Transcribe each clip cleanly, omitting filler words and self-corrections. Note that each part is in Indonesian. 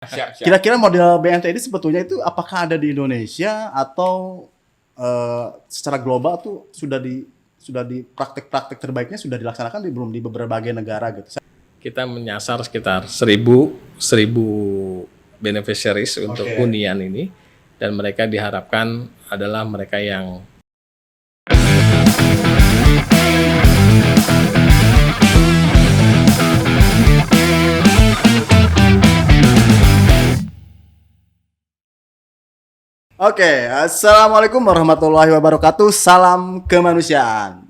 Siap. Kira-kira model BNT ini sebetulnya itu apakah ada di Indonesia atau secara global tuh sudah di praktek-praktek terbaiknya sudah dilaksanakan belum di berbagai negara gitu. Kita menyasar sekitar 1000 beneficiaries untuk Oke. hunian ini, dan mereka diharapkan adalah mereka yang Oke, assalamualaikum warahmatullahi wabarakatuh. Salam kemanusiaan,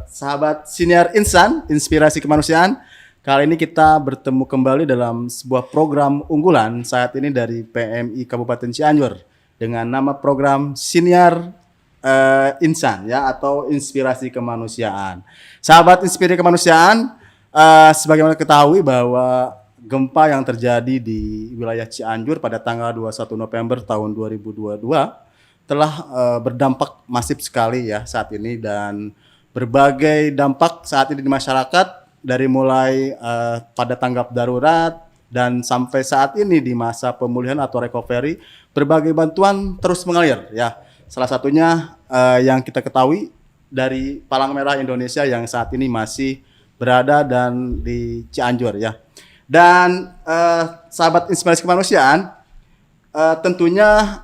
sahabat siniar insan, inspirasi kemanusiaan. Kali ini kita bertemu kembali dalam sebuah program unggulan saat ini dari PMI Kabupaten Cianjur dengan nama program Siniar Insan ya atau Inspirasi Kemanusiaan. Sahabat inspirasi kemanusiaan, sebagaimana ketahui bahwa gempa yang terjadi di wilayah Cianjur pada tanggal 21 November tahun 2022 telah berdampak masif sekali ya saat ini, dan berbagai dampak saat ini di masyarakat dari mulai pada tanggap darurat dan sampai saat ini di masa pemulihan atau recovery, berbagai bantuan terus mengalir ya. Salah satunya yang kita ketahui dari Palang Merah Indonesia yang saat ini masih berada dan di Cianjur ya. Dan sahabat inspirasi kemanusiaan, tentunya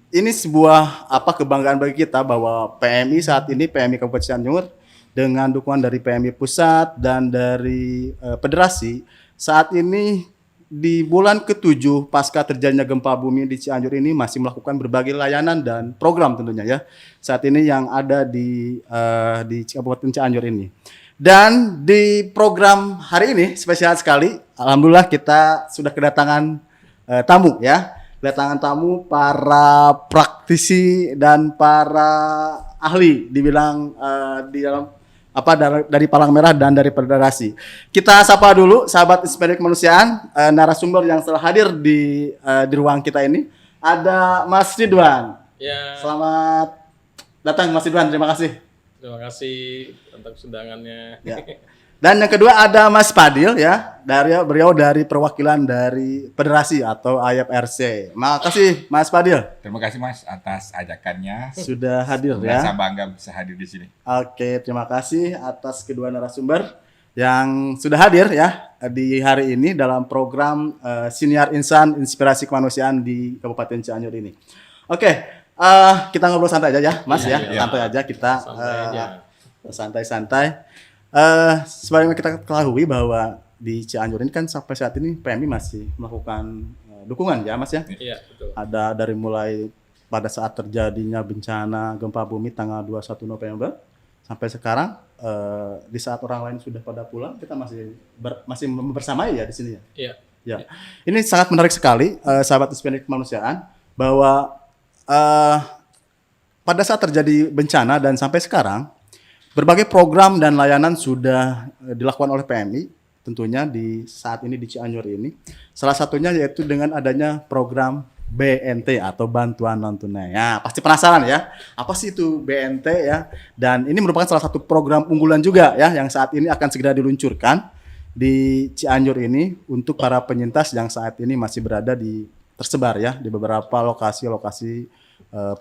ini sebuah kebanggaan bagi kita bahwa PMI saat ini, PMI Kabupaten Cianjur dengan dukungan dari PMI Pusat dan dari Federasi, saat ini di bulan ke-7 pasca terjadinya gempa bumi di Cianjur ini masih melakukan berbagai layanan dan program tentunya ya. Saat ini yang ada di Kabupaten Cianjur ini. Dan di program hari ini spesial sekali, alhamdulillah kita sudah kedatangan tamu ya, kedatangan tamu para praktisi dan para ahli dibilang di dalam dari Palang Merah dan dari Federasi. Kita sapa dulu sahabat inspirasi kemanusiaan, narasumber yang telah hadir di ruang kita ini. Ada Mas Ridwan. ya. Selamat datang Mas Ridwan, terima kasih. Terima kasih atas undangannya. Ya. Dan yang kedua ada Mas Fadil ya, beliau dari perwakilan dari Federasi atau IFRC. Makasih Mas Fadil. Terima kasih Mas atas ajakannya. Sudah hadir Merasa ya. bangga bisa hadir di sini. Oke, terima kasih atas kedua narasumber yang sudah hadir ya di hari ini dalam program Siniar Insan Inspirasi Kemanusiaan di Kabupaten Cianjur ini. Oke. Kita ngobrol santai aja ya, Mas ya. Santai aja kita. Santai-santai. Sebagaimana kita ketahui bahwa di Cianjur ini kan sampai saat ini PMI masih melakukan dukungan ya, Mas ya. Iya, betul. Ada dari mulai pada saat terjadinya bencana gempa bumi tanggal 21 November sampai sekarang, di saat orang lain sudah pada pulang, kita masih bersamai ya di sini ya. Iya. Ya. Ini sangat menarik sekali, sahabat inspirasi kemanusiaan, bahwa pada saat terjadi bencana dan sampai sekarang berbagai program dan layanan sudah dilakukan oleh PMI tentunya di saat ini di Cianjur ini. Salah satunya yaitu dengan adanya program BNT atau bantuan non tunai. Ya, pasti penasaran ya, apa sih itu BNT ya? Dan ini merupakan salah satu program unggulan juga ya yang saat ini akan segera diluncurkan di Cianjur ini untuk para penyintas yang saat ini masih berada tersebar ya di beberapa lokasi-lokasi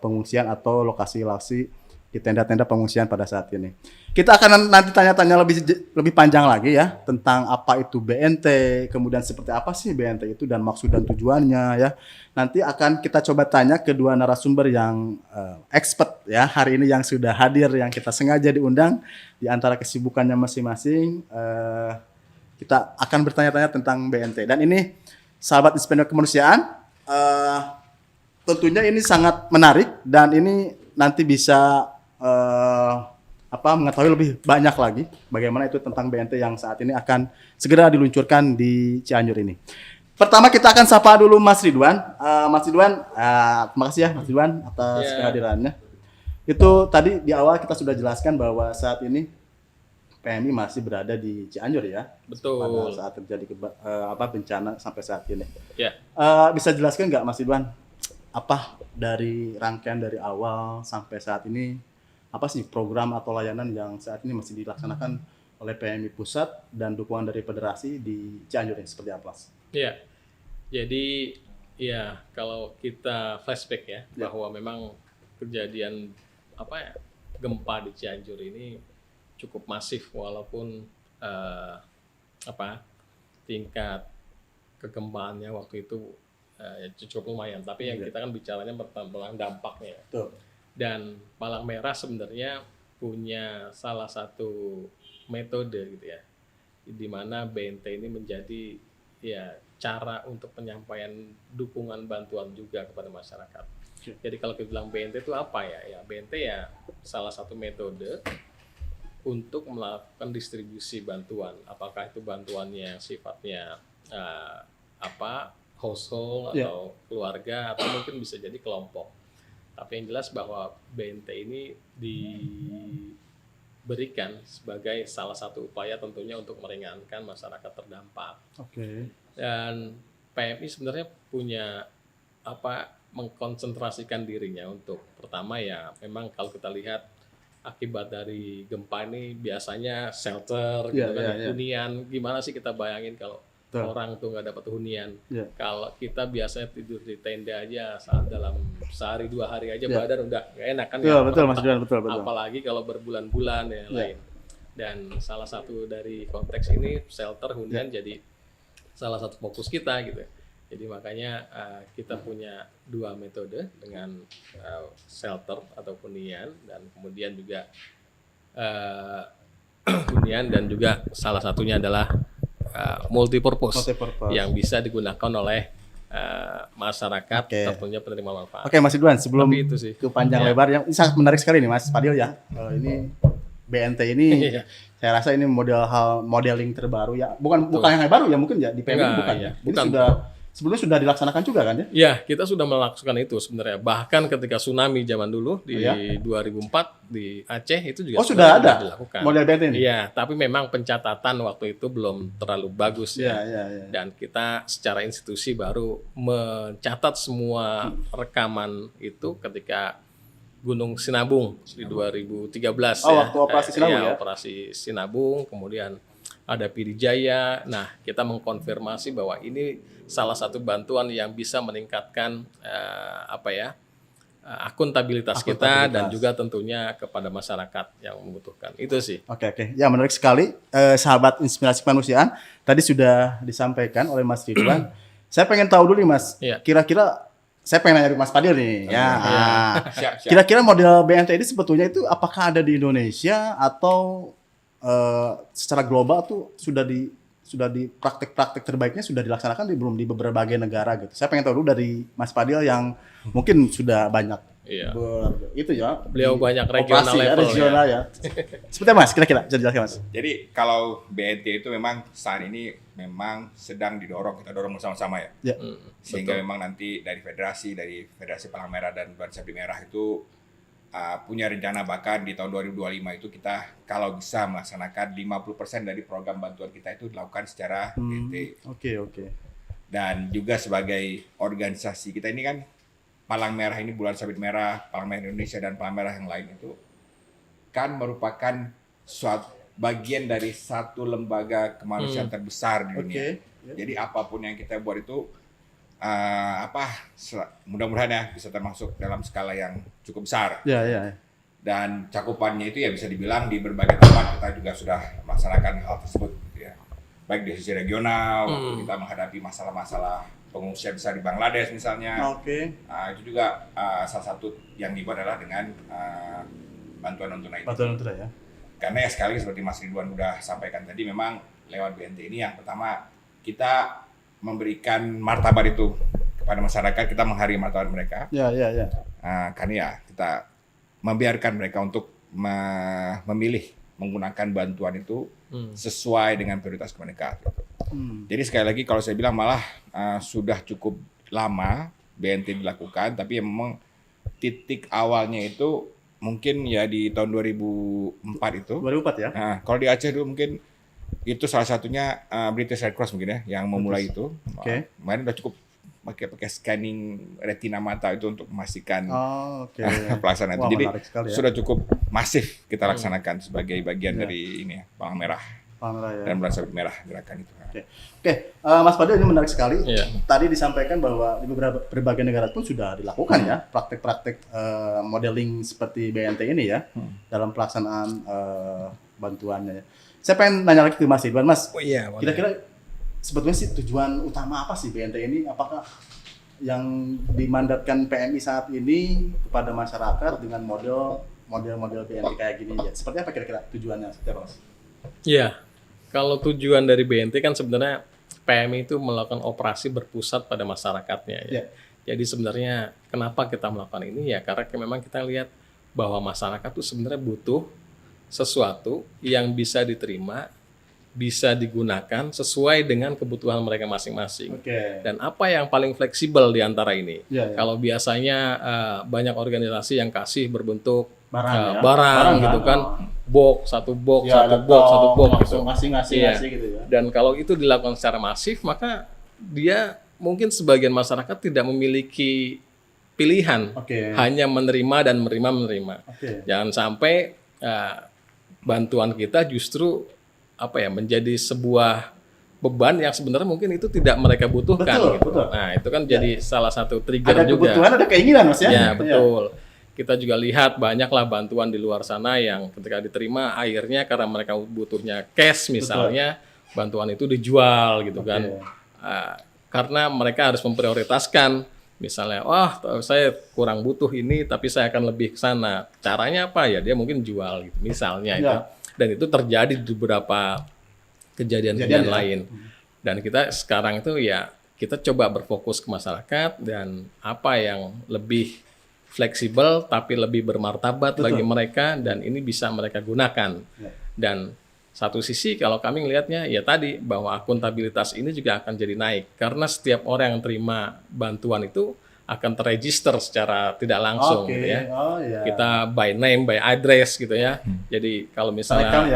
pengungsian atau lokasi-lokasi di tenda-tenda pengungsian pada saat ini. Kita akan nanti tanya-tanya lebih panjang lagi ya tentang apa itu BNT, kemudian seperti apa sih BNT itu dan maksud dan tujuannya ya. Nanti akan kita coba tanya kedua narasumber yang expert ya hari ini yang sudah hadir, yang kita sengaja diundang di antara kesibukannya masing-masing. Kita akan bertanya-tanya tentang BNT, dan ini sahabat inspirasi kemanusiaan, tentunya ini sangat menarik dan ini nanti bisa mengetahui lebih banyak lagi bagaimana itu tentang BNT yang saat ini akan segera diluncurkan di Cianjur ini. Pertama kita akan sapa dulu Mas Ridwan. Mas Ridwan, terima kasih ya Mas Ridwan atas kehadirannya. Itu tadi di awal kita sudah jelaskan bahwa saat ini PMI masih berada di Cianjur ya. Betul. Pada saat terjadi bencana sampai saat ini. Ya. Bisa jelaskan nggak Mas Ridwan, apa dari rangkaian dari awal sampai saat ini, apa sih program atau layanan yang saat ini masih dilaksanakan oleh PMI Pusat dan dukungan dari Federasi di Cianjur ini seperti apa? Iya. Jadi ya kalau kita flashback ya, bahwa memang kejadian gempa di Cianjur ini cukup masif walaupun tingkat kegempaannya waktu itu cukup lumayan. Tapi yang kita kan bicaranya tentang dampaknya. Betul. Dan Palang Merah sebenarnya punya salah satu metode gitu ya, di mana BNT ini menjadi ya cara untuk penyampaian dukungan bantuan juga kepada masyarakat. Jadi kalau kita bilang BNT itu apa ya? Ya BNT ya salah satu metode untuk melakukan distribusi bantuan. Apakah itu bantuannya sifatnya household atau keluarga atau mungkin bisa jadi kelompok. Tapi yang jelas bahwa BNT ini diberikan sebagai salah satu upaya tentunya untuk meringankan masyarakat terdampak. Oke. Dan PMI sebenarnya punya mengkonsentrasikan dirinya untuk pertama ya memang kalau kita lihat akibat dari gempa ini biasanya shelter hunian. Gimana sih kita bayangin kalau orang tuh nggak dapat hunian. Kalau kita biasanya tidur di tenda aja dalam sehari 2 hari aja badan udah nggak enak kan. Betul Mas Juan, betul. Apalagi kalau berbulan-bulan ya lain. Dan salah satu dari konteks ini shelter hunian jadi salah satu fokus kita gitu. Jadi makanya kita punya 2 metode dengan shelter atau hunian dan kemudian juga hunian dan juga salah satunya adalah multipurpose yang bisa digunakan oleh masyarakat tentunya penerima manfaat. Oke Mas Ridwan, sebelum itu sih ke panjang lebar yang sangat menarik sekali nih Mas Fadil ya. Ini BNT ini saya rasa ini modeling terbaru ya. Bukan yang baru ya mungkin ya di PMI bukan. Ya. Jadi sebelumnya sudah dilaksanakan juga kan ya? Ya, kita sudah melakukan itu sebenarnya. Bahkan ketika tsunami zaman dulu di 2004 di Aceh itu juga sudah ada dilakukan. Model BNT ini? Iya, tapi memang pencatatan waktu itu belum terlalu bagus ya. Dan kita secara institusi baru mencatat semua rekaman itu ketika Gunung Sinabung di 2013 waktu operasi Sinabung ya? Operasi Sinabung, kemudian ada Pidijaya. Nah, kita mengkonfirmasi bahwa ini salah satu bantuan yang bisa meningkatkan akuntabilitas kita dan juga tentunya kepada masyarakat yang membutuhkan. Itu sih. Oke. Ya, menarik sekali. Sahabat Inspirasi Kemanusiaan, tadi sudah disampaikan oleh Mas Ridwan. Saya pengen tahu dulu nih Mas, kira-kira saya pengen nanya Mas Fadil nih. Siap. Kira-kira model BNT ini sebetulnya itu apakah ada di Indonesia atau secara global tuh sudah di praktek-praktek terbaiknya sudah dilaksanakan belum di beberapa negara gitu. Saya pengen tahu dulu dari Mas Fadil yang mungkin sudah banyak beliau banyak regional level ya. Seperti Mas, kira-kira bisa dijelaskan Mas. Jadi kalau BNT itu memang saat ini memang sedang kita dorong bersama-sama ya. Sehingga memang nanti dari Federasi Palang Merah dan Bulan Sabit Merah itu punya rencana bahkan di tahun 2025 itu kita kalau bisa melaksanakan 50% dari program bantuan kita itu dilakukan secara BNT. Oke. Dan juga sebagai organisasi kita ini kan Palang Merah ini, Bulan Sabit Merah, Palang Merah Indonesia dan Palang Merah yang lain itu kan merupakan suatu bagian dari satu lembaga kemanusiaan terbesar di dunia. Jadi apapun yang kita buat itu mudah-mudahan ya bisa termasuk dalam skala yang cukup besar. Dan cakupannya itu ya bisa dibilang di berbagai tempat kita juga sudah melaksanakan hal tersebut gitu ya. Baik di sisi regional, waktu kita menghadapi masalah-masalah pengungsian besar di Bangladesh misalnya. Itu juga salah satu yang dibuat adalah dengan bantuan non-tunai. Ya. Karena ya sekali seperti Mas Ridwan udah sampaikan tadi, memang lewat BNT ini yang pertama kita memberikan martabat itu kepada masyarakat, kita menghargai martabat mereka. Karena ya kita membiarkan mereka untuk memilih menggunakan bantuan itu sesuai dengan prioritas mereka. Jadi sekali lagi kalau saya bilang malah sudah cukup lama BNT dilakukan, tapi memang titik awalnya itu mungkin ya di tahun 2004 itu. 2004 ya? Nah, kalau di Aceh dulu mungkin itu salah satunya British Red Cross mungkin ya yang memulai itu. Kemarin udah cukup pakai scanning retina mata itu untuk memastikan pelaksanaan itu. Jadi sudah cukup masif kita laksanakan sebagai bagian dari ini ya, Palang Merah. Palang Merah ya. Dan bulan Sabit Merah gerakan itu. Oke. Mas Fadil, ini menarik sekali. Iya. Tadi disampaikan bahwa di beberapa berbagai negara pun sudah dilakukan ya praktek-praktek modeling seperti BNT ini ya dalam pelaksanaan bantuannya. Saya pengen nanya lagi ke Mas Ridwan, Mas. Oh iya, boleh. Kira-kira sebetulnya sih tujuan utama apa sih BNT ini? Apakah yang dimandatkan PMI saat ini kepada masyarakat dengan model BNT kayak gini ya? Seperti apa kira-kira tujuannya? Seperti apa, Mas? Iya, kalau tujuan dari BNT kan sebenarnya PMI itu melakukan operasi berpusat pada masyarakatnya ya. Ya. Jadi sebenarnya kenapa kita melakukan ini ya karena memang kita lihat bahwa masyarakat itu sebenarnya butuh sesuatu yang bisa diterima, bisa digunakan sesuai dengan kebutuhan mereka masing-masing. Oke. Dan apa yang paling fleksibel di antara ini? Ya, ya. Kalau biasanya banyak organisasi yang kasih berbentuk Barang ya? barang gitu kan, box, satu box gitu. Ngasih Iya. gitu ya. Dan kalau itu dilakukan secara masif, maka dia mungkin sebagian masyarakat tidak memiliki pilihan, Oke. hanya menerima dan menerima. Oke. Jangan sampai bantuan kita justru menjadi sebuah beban yang sebenarnya mungkin itu tidak mereka butuhkan. Betul, gitu. betul. Nah itu kan jadi salah satu trigger Ada juga. kebutuhan, ada keinginan, Mas ya? Ya betul. Kita juga lihat banyaklah bantuan di luar sana yang ketika diterima akhirnya karena mereka butuhnya cash misalnya, bantuan itu dijual gitu kan. Karena mereka harus memprioritaskan misalnya, wah saya kurang butuh ini tapi saya akan lebih ke sana. Caranya apa ya? Dia mungkin jual gitu misalnya itu. Dan itu terjadi di beberapa kejadian-kejadian lain. Dan kita sekarang itu ya kita coba berfokus ke masyarakat dan apa yang lebih fleksibel tapi lebih bermartabat bagi mereka dan ini bisa mereka gunakan. Dan satu sisi kalau kami melihatnya ya tadi bahwa akuntabilitas ini juga akan jadi naik karena setiap orang yang terima bantuan itu akan terregister secara tidak langsung gitu ya. Kita by name, by address gitu ya. Jadi kalau misalnya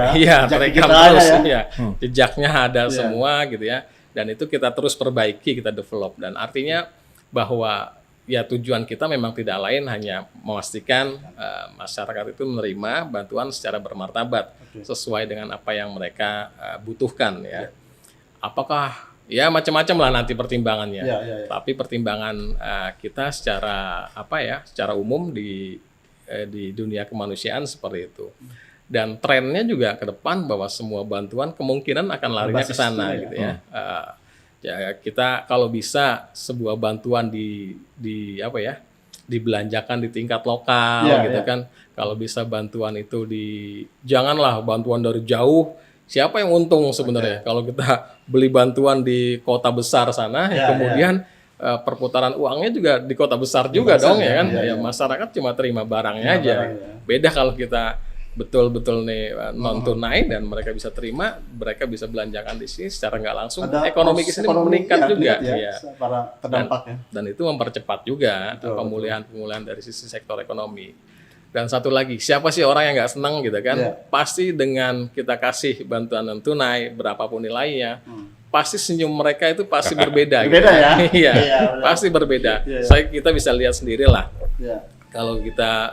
terekam terus ya. Jejaknya ada semua gitu ya. Dan itu kita terus perbaiki, kita develop dan artinya bahwa ya tujuan kita memang tidak lain hanya memastikan masyarakat itu menerima bantuan secara bermartabat sesuai dengan apa yang mereka butuhkan ya. Apakah ya macam-macam lah nanti pertimbangannya. Tapi pertimbangan kita secara umum di dunia kemanusiaan seperti itu. Dan trennya juga ke depan bahwa semua bantuan kemungkinan akan larinya ke sana gitu ya. Ya kita kalau bisa sebuah bantuan dibelanjakan di tingkat lokal gitu kan. Kalau bisa bantuan itu janganlah bantuan dari jauh. Siapa yang untung sebenarnya kalau kita beli bantuan di kota besar sana kemudian perputaran uangnya juga di kota besar juga dong ya kan. Ya masyarakat cuma terima barangnya aja. Beda kalau kita betul-betul nih non tunai dan mereka bisa terima, mereka bisa belanjakan di sini secara nggak langsung, ekonomi di sini meningkat juga, para terdampak dan itu mempercepat juga pemulihan dari sisi sektor ekonomi. Dan satu lagi, siapa sih orang yang nggak senang gitu kan? Pasti dengan kita kasih bantuan non tunai berapapun nilainya, pasti senyum mereka itu pasti berbeda. Berbeda ya? Iya, pasti berbeda. Kita bisa lihat sendiri lah. Kalau kita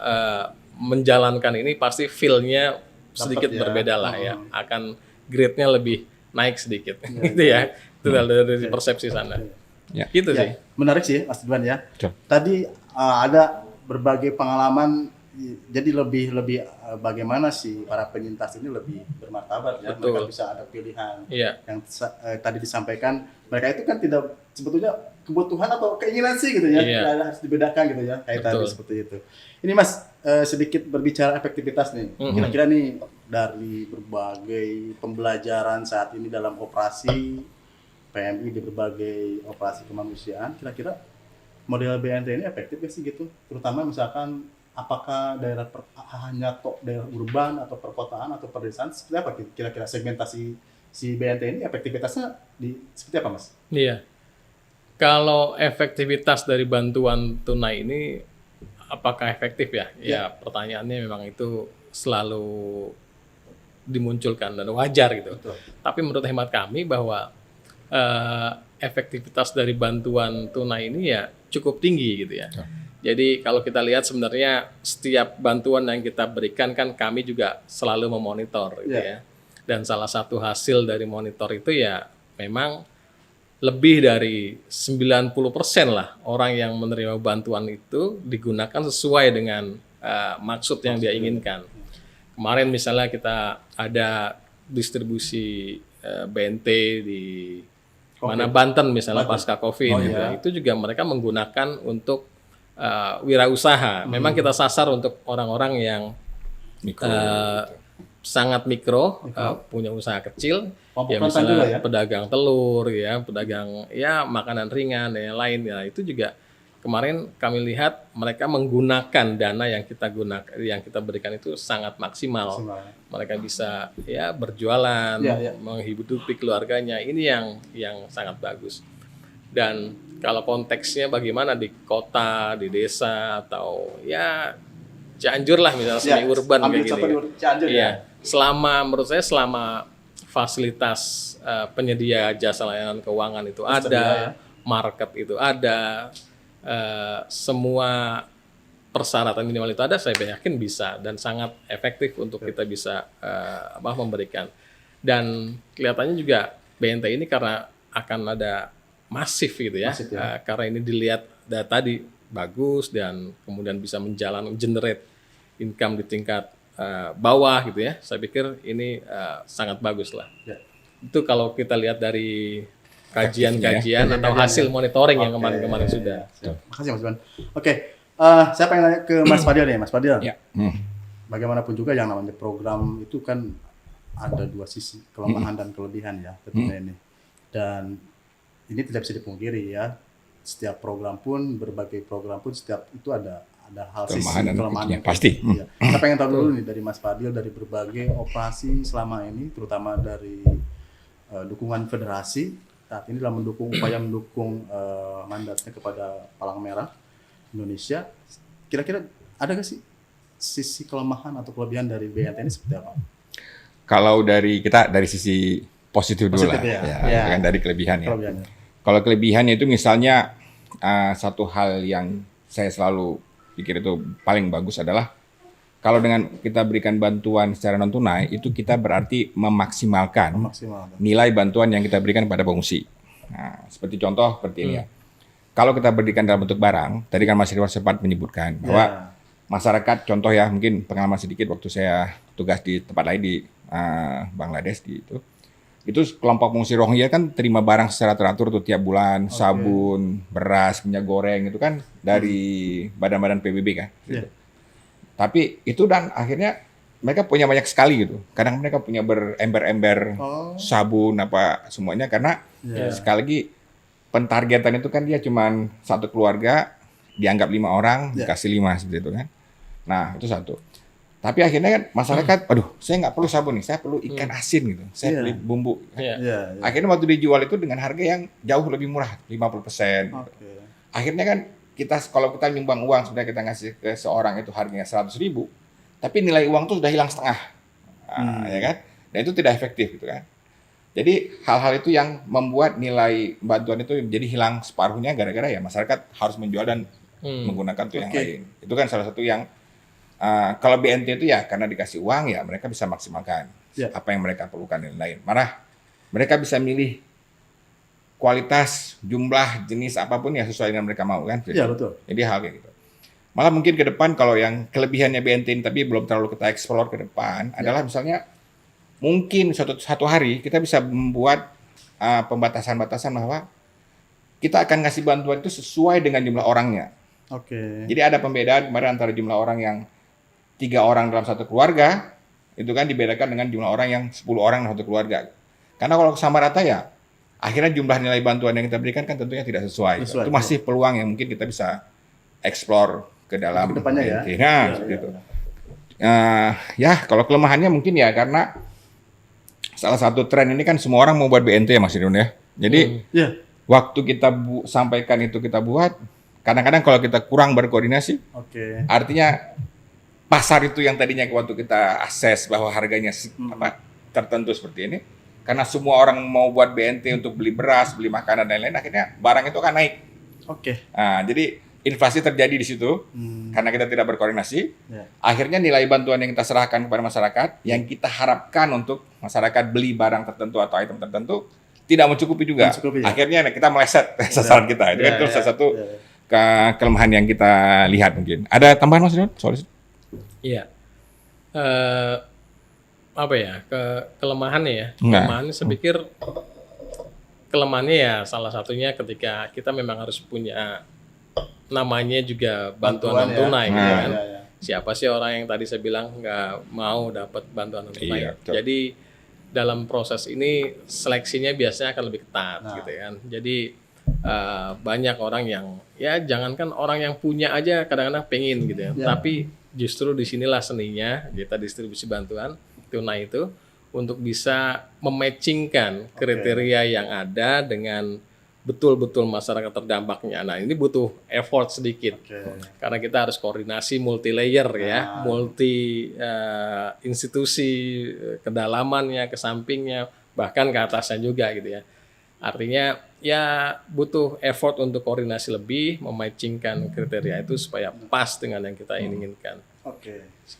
menjalankan ini pasti feel-nya sedikit berbeda lah ya, akan grade-nya lebih naik sedikit gitu ya, itu dari persepsi sana. Gitu sih. Menarik sih Mas Ridwan ya. Tadi ada berbagai pengalaman, jadi lebih bagaimana sih para penyintas ini lebih bermartabat ya. Betul. Mereka bisa ada pilihan yang tadi disampaikan, mereka itu kan tidak sebetulnya kebutuhan atau keinginan sih gitu ya, harus dibedakan gitu ya kayak tadi seperti itu. Ini Mas sedikit berbicara efektivitas nih, kira-kira nih dari berbagai pembelajaran saat ini dalam operasi PMI di berbagai operasi kemanusiaan, kira-kira model BNT ini efektif gak sih gitu? Terutama misalkan apakah daerah hanya daerah urban atau perkotaan atau perdesaan, seperti apa kira-kira segmentasi si BNT ini efektivitasnya seperti apa Mas? Iya. Kalau efektivitas dari bantuan tunai ini apakah efektif ya? Ya pertanyaannya memang itu selalu dimunculkan dan wajar gitu. Tapi menurut hemat kami bahwa efektivitas dari bantuan tunai ini ya cukup tinggi gitu ya. Jadi kalau kita lihat sebenarnya setiap bantuan yang kita berikan kan kami juga selalu memonitor gitu ya. Dan salah satu hasil dari monitor itu ya memang lebih dari 90% lah orang yang menerima bantuan itu digunakan sesuai dengan maksud yang dia inginkan. Kemarin misalnya kita ada distribusi BNT di mana Banten misalnya pasca COVID, itu juga mereka menggunakan untuk wirausaha. Memang kita sasar untuk orang-orang yang sangat mikro, punya usaha kecil, ya misalnya pedagang telur, ya pedagang ya makanan ringan dan yang lain, ya itu juga kemarin kami lihat mereka menggunakan dana yang kita berikan itu sangat maksimal. Mereka bisa ya berjualan, menghidupi keluarganya. Ini yang sangat bagus. Dan kalau konteksnya bagaimana di kota, di desa atau ya Cianjur lah misalnya semi urban kayak gitu. Ya. Menurut saya selama fasilitas penyedia jasa layanan keuangan itu ada, market itu ada, semua persyaratan minimal itu ada, saya yakin bisa dan sangat efektif untuk kita bisa memberikan. Dan kelihatannya juga BNT ini karena akan ada masif gitu ya, karena ini dilihat tadi bagus dan kemudian bisa generate income di tingkat bawah gitu ya. Saya pikir ini sangat bagus lah. Itu kalau kita lihat dari kajian-kajian atau hasil monitoring yang kemarin-kemarin sudah. Makasih Mas Iwan. Oke, saya pengen nanya ke Mas Fadil nih, Mas Fadil. Bagaimanapun juga yang namanya program itu kan ada dua sisi, kelemahan dan kelebihan ya tentunya ini. Dan ini tidak bisa dipungkiri ya. Setiap program pun, berbagai program pun setiap itu ada hal kelemahan yang pasti. Ya. Saya pengen tahu dulu nih dari Mas Fadil, dari berbagai operasi selama ini, terutama dari dukungan federasi saat ini dalam upaya mendukung mandatnya kepada Palang Merah Indonesia. Kira-kira ada nggak sih sisi kelemahan atau kelebihan dari BNT ini seperti apa? Kalau dari sisi positif dulu lah, bukan dari kelebihan ya. Kalau kelebihannya itu misalnya satu hal yang saya selalu pikir itu paling bagus adalah kalau dengan kita berikan bantuan secara non tunai itu kita berarti memaksimalkan nilai bantuan yang kita berikan kepada pengungsi. Nah, seperti contoh seperti ini ya. Kalau kita berikan dalam bentuk barang, tadi kan Mas Ridwan sempat menyebutkan bahwa masyarakat, contoh ya, mungkin pengalaman sedikit waktu saya tugas di tempat lain di Bangladesh itu kelompok pengungsi Rohingya kan terima barang secara teratur tuh tiap bulan, sabun, beras, minyak goreng itu kan dari badan-badan PBB kan. Gitu. Tapi itu dan akhirnya mereka punya banyak sekali gitu. Kadang mereka punya berember-ember sabun apa semuanya karena sekali lagi pentargetan itu kan dia cuman satu keluarga dianggap 5 orang dikasih 5 seperti itu kan. Nah itu satu. Tapi akhirnya kan masyarakat, aduh saya nggak perlu sabun nih, saya perlu ikan asin gitu, saya beli bumbu. Akhirnya waktu dijual itu dengan harga yang jauh lebih murah, 50%. Akhirnya kan kalau kita nyumbang uang, sebenarnya kita ngasih ke seorang itu harganya 100.000, tapi nilai uang itu sudah hilang setengah, ya kan? Dan itu tidak efektif gitu kan. Jadi hal-hal itu yang membuat nilai bantuan itu jadi hilang separuhnya gara-gara ya masyarakat harus menjual dan menggunakan tuh yang lain. Itu kan salah satu yang kalau BNT itu ya karena dikasih uang ya mereka bisa maksimalkan apa yang mereka perlukan dan lain. Malah mereka bisa milih kualitas, jumlah, jenis apapun ya sesuai dengan mereka mau kan. Iya betul. Jadi hal kayak gitu. Malah mungkin ke depan kalau yang kelebihannya BNT ini tapi belum terlalu kita explore ke depan adalah misalnya mungkin satu hari kita bisa membuat pembatasan-batasan bahwa kita akan ngasih bantuan itu sesuai dengan jumlah orangnya. Jadi ada pembedaan kemarin antara jumlah orang yang 3 orang dalam satu keluarga itu kan dibedakan dengan jumlah orang yang 10 orang dalam satu keluarga. Karena kalau sama rata ya akhirnya jumlah nilai bantuan yang kita berikan kan tentunya tidak sesuai. Itu masih peluang yang mungkin kita bisa explore ke dalam kedepannya ya. Nah, gitu. Ya kalau kelemahannya mungkin ya karena salah satu tren ini kan semua orang mau buat BNT ya Mas Ridwan ya. Jadi waktu kita sampaikan itu kita buat, kadang-kadang kalau kita kurang berkoordinasi, artinya pasar itu yang tadinya waktu kita akses bahwa harganya tertentu seperti ini, karena semua orang mau buat BNT untuk beli beras, beli makanan dan lain-lain, akhirnya barang itu akan naik. Nah, jadi inflasi terjadi di situ karena kita tidak berkoordinasi. Akhirnya nilai bantuan yang kita serahkan kepada masyarakat yang kita harapkan untuk masyarakat beli barang tertentu atau item tertentu tidak mencukupi juga. Akhirnya kita meleset sasaran kita. Itu kan salah satu kelemahan yang kita lihat mungkin. Ada tambahan Mas Ridwan soal itu? Iya. Apa ya? Kelemahannya ya. Kelemahannya saya pikir kelemahannya ya salah satunya ketika kita memang harus punya namanya juga bantuan non tunai gitu kan. Siapa sih orang yang tadi saya bilang nggak mau dapat bantuan non tunai? Jadi dalam proses ini seleksinya biasanya akan lebih ketat gitu kan. Jadi banyak orang yang ya jangankan orang yang punya aja kadang-kadang pengen gitu ya. Tapi justru disinilah seninya kita distribusi bantuan tunai itu untuk bisa mematchingkan kriteria yang ada dengan betul-betul masyarakat terdampaknya. Nah ini butuh effort sedikit karena kita harus koordinasi multi layer ya, multi institusi, kedalamannya, ke sampingnya, bahkan ke atasnya juga gitu ya. Artinya ya butuh effort untuk koordinasi lebih, mematchingkan kriteria itu supaya pas dengan yang kita inginkan.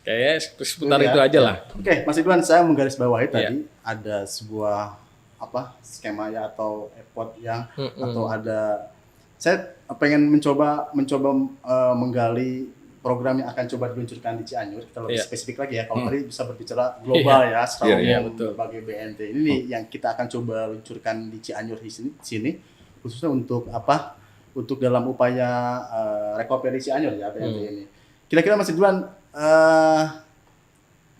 Kayak seputar itu aja lah. Mas Ridwan, saya menggarisbawahi tadi ada sebuah skema ya atau effort yang atau ada saya pengen mencoba menggali program yang akan coba diluncurkan di Cianjur. Kita lebih spesifik lagi ya. Kalau tadi bisa berbicara global ya, secara umum berbagai BNT. Ini nih yang kita akan coba luncurkan di Cianjur di sini khususnya untuk untuk dalam upaya recovery Cianjur ya BNT ini. Kira-kira Mas Ridwan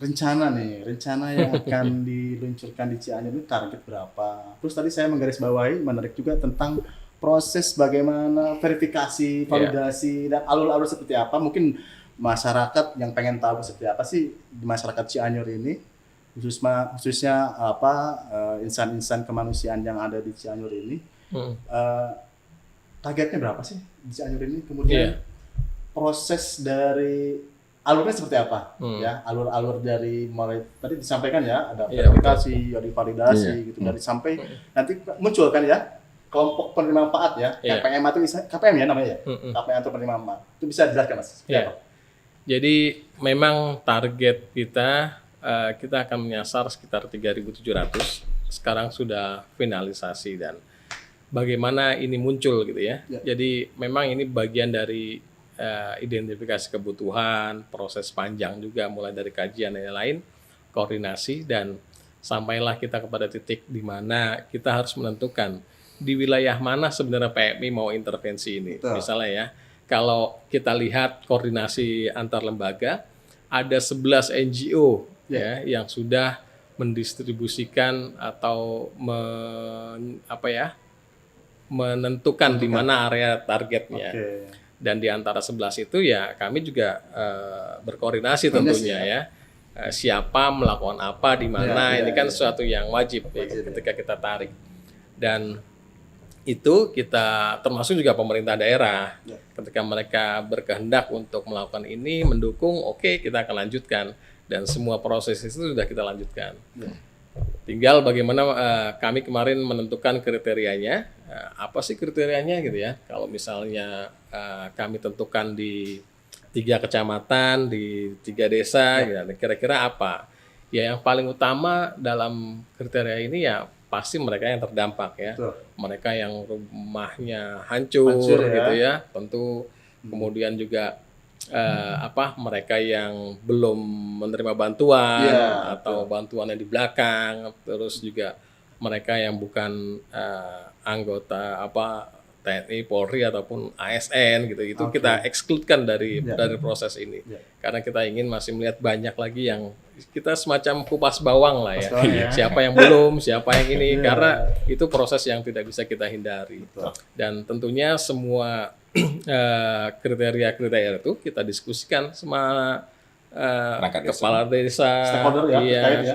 rencana yang akan diluncurkan di Cianjur ini target berapa? Terus tadi saya menggarisbawahi menarik juga tentang proses bagaimana verifikasi, validasi dan alur-alur seperti apa. Mungkin masyarakat yang pengen tahu seperti apa sih di masyarakat Cianjur ini, khususnya insan-insan kemanusiaan yang ada di Cianjur ini. Targetnya berapa sih di Cianjur ini? Kemudian proses dari alurnya seperti apa ya, alur-alur dari mulai tadi disampaikan ya, ada verifikasi, ada validasi gitu, dari sampai nanti muncul kan ya kelompok penerima manfaat ya, KPM atau KPM ya namanya ya, KPM atau penerima manfaat, itu bisa dijelaskan Mas? Jadi memang target kita akan menyasar sekitar 3.700, sekarang sudah finalisasi dan bagaimana ini muncul gitu ya. Jadi memang ini bagian dari identifikasi kebutuhan, proses panjang juga mulai dari kajian dan lain-lain, koordinasi dan sampailah kita kepada titik di mana kita harus menentukan di wilayah mana sebenarnya PMI mau intervensi ini. Misalnya ya, kalau kita lihat koordinasi antar lembaga, ada 11 NGO ya yang sudah mendistribusikan atau menentukan di mana area targetnya. Dan di antara 11 itu ya kami juga berkoordinasi tentunya ya. Siapa melakukan apa di mana, ini kan sesuatu yang wajib ketika kita tarik. Dan itu kita termasuk juga pemerintah daerah. Ketika mereka berkehendak untuk melakukan ini, mendukung, kita akan lanjutkan. Dan semua proses itu sudah kita lanjutkan. Tinggal bagaimana kami kemarin menentukan kriterianya, apa sih kriterianya gitu ya. Kalau misalnya kami tentukan di 3 kecamatan, di 3 desa, gitu, kira-kira apa? Ya yang paling utama dalam kriteria ini ya pasti mereka yang terdampak ya. Mereka yang rumahnya hancur gitu ya, tentu. Kemudian juga mereka yang belum menerima bantuan atau bantuannya di belakang, terus juga mereka yang bukan anggota TNI, Polri ataupun ASN gitu, itu kita excludekan dari proses ini karena kita ingin masih melihat banyak lagi yang kita semacam kupas bawang lah ya, siapa yang belum, siapa yang ini, karena itu proses yang tidak bisa kita hindari. Dan tentunya semua kriteria-kriteria itu kita diskusikan sama kepala desa,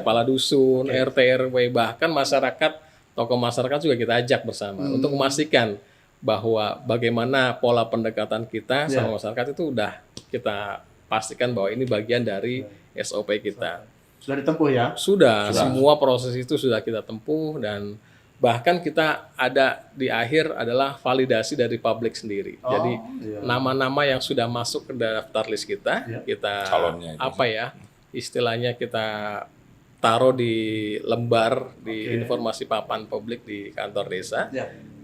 kepala dusun, RT RW, bahkan masyarakat, tokoh masyarakat juga kita ajak bersama untuk memastikan bahwa bagaimana pola pendekatan kita sama masyarakat itu udah kita pastikan bahwa ini bagian dari SOP kita. Sudah ditempuh ya? Sudah. Semua proses itu sudah kita tempuh dan Bahkan kita ada di akhir adalah validasi dari publik sendiri. Jadi nama-nama yang sudah masuk ke daftar list kita, kita Calonnya itu. apa ya, istilahnya kita taruh di lembar di informasi papan publik di kantor desa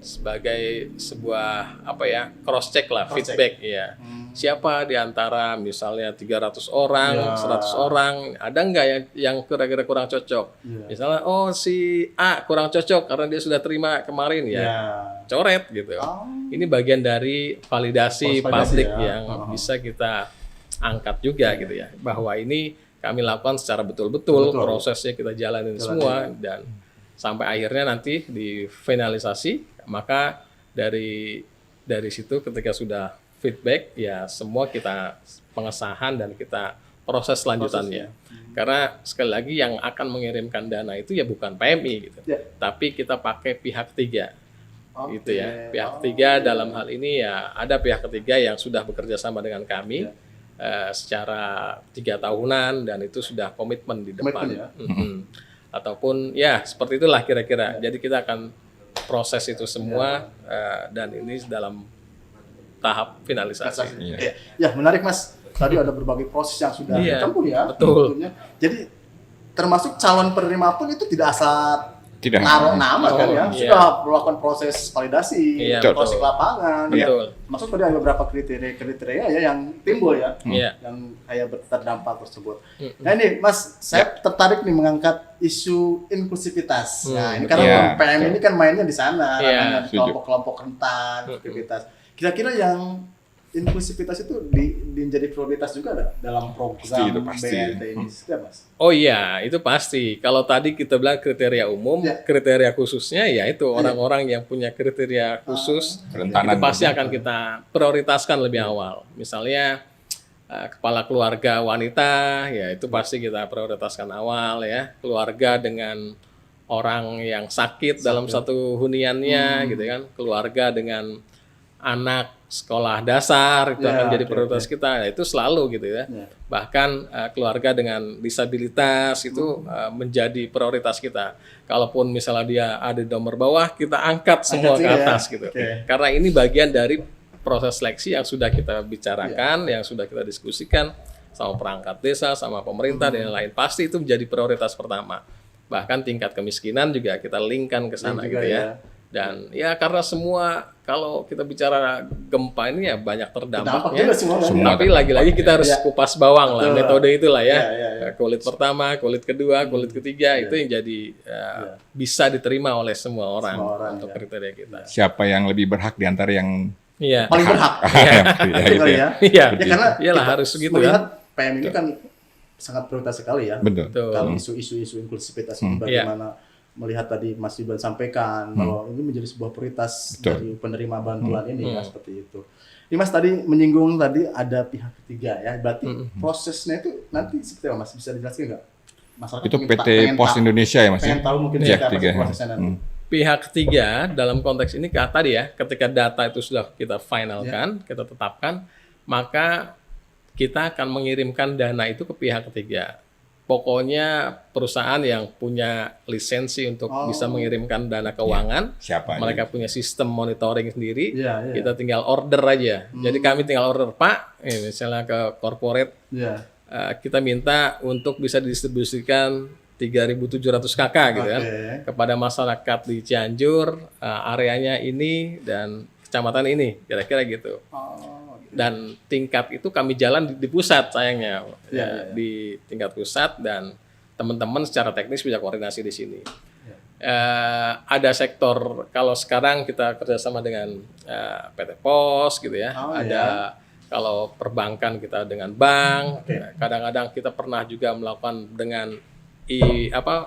sebagai sebuah apa ya, cross check lah, feedback ya. Siapa di antara misalnya 300 orang, 100 orang, ada nggak yang kira-kira kurang cocok? Misalnya, oh si A kurang cocok karena dia sudah terima kemarin coret gitu. Ini bagian dari validasi publik yang bisa kita angkat juga gitu ya. Bahwa ini kami lakukan secara betul-betul, prosesnya kita jalanin semua dan sampai akhirnya nanti di finalisasi, maka dari situ ketika sudah feedback ya semua kita pengesahan dan kita proses lanjutannya. Karena sekali lagi yang akan mengirimkan dana itu ya bukan PMI gitu. Tapi kita pakai pihak ketiga. Gitu ya. Pihak ketiga dalam hal ini ya ada pihak ketiga yang sudah bekerja sama dengan kami secara 3 tahunan dan itu sudah komitmen di depan. Ataupun ya seperti itulah kira-kira. Jadi kita akan proses itu semua dan ini dalam tahap finalisasi. Ya, menarik Mas. Tadi ada berbagai proses yang sudah ditempuh ya. Betul. Jadi termasuk calon penerima pun itu tidak asal naruh nama kan ya. Iya. Sudah melakukan proses validasi, proses lapangan. Betul. Masuk tadi ada beberapa kriteria ya yang timbul ya. Yang kayak terdampak tersebut. Nah ini Mas, saya tertarik nih mengangkat isu inklusivitas. Nah, ini karena PM ini kan mainnya di sana, ranahnya di kelompok-kelompok rentan, aktivitas. Kira-kira yang inklusivitas itu menjadi prioritas juga ada dalam program BNT ini, Mas? Oh iya, itu pasti. Kalau tadi kita bilang kriteria umum, kriteria khususnya ya itu orang-orang yang punya kriteria khusus, itu pasti akan kita prioritaskan lebih awal. Misalnya kepala keluarga wanita, ya itu pasti kita prioritaskan awal ya. Keluarga dengan orang yang sakit dalam satu huniannya, gitu kan. Keluarga dengan anak sekolah dasar itu akan jadi prioritas kita. Nah, itu selalu gitu ya. Bahkan keluarga dengan disabilitas itu menjadi prioritas kita. Kalaupun misalnya dia ada di nomor bawah, kita angkat semua ke atas gitu. Karena ini bagian dari proses seleksi yang sudah kita bicarakan, yang sudah kita diskusikan sama perangkat desa, sama pemerintah dan lain-lain. Pasti itu menjadi prioritas pertama. Bahkan tingkat kemiskinan juga kita linkkan ke sana gitu ya. Dan ya karena semua kalau kita bicara gempa ini ya banyak terdampaknya. Tapi lagi-lagi kita harus kupas bawang lah, metode itulah ya. Kulit pertama, kulit kedua, kulit ketiga itu yang jadi bisa diterima oleh semua orang untuk kriteria kita. Siapa yang lebih berhak di antara yang paling berhak? Iya, karena harus begitu ya. PM ini kan sangat prioritas sekali ya. Betul. Kalau isu-isu inklusivitas ini bagaimana melihat tadi Mas Ridwan sampaikan bahwa ini menjadi sebuah prioritas dari penerima bantuan ini ya, seperti itu. Ini Mas tadi menyinggung tadi ada pihak ketiga ya, berarti prosesnya itu nanti seperti apa Mas, bisa dijelaskan nggak? Masyarakat itu PT Pos Indonesia ya Mas? Pengen tahu mungkin apa prosesnya nanti. Pihak ketiga dalam konteks ini tadi ya, ketika data itu sudah kita finalkan, kita tetapkan, maka kita akan mengirimkan dana itu ke pihak ketiga. Pokoknya perusahaan yang punya lisensi untuk bisa mengirimkan dana keuangan, mereka punya sistem monitoring sendiri, kita tinggal order aja. Jadi kami tinggal order, Pak, misalnya ke corporate, kita minta untuk bisa didistribusikan 3.700 KK gitu kan, kepada masyarakat di Cianjur, areanya ini dan kecamatan ini, kira-kira gitu. Dan tingkat itu kami jalan di pusat sayangnya, di tingkat pusat dan teman-teman secara teknis bisa koordinasi di sini. Ada sektor, kalau sekarang kita kerjasama dengan PT Pos gitu ya, kalau perbankan kita dengan bank, kadang-kadang kita pernah juga melakukan dengan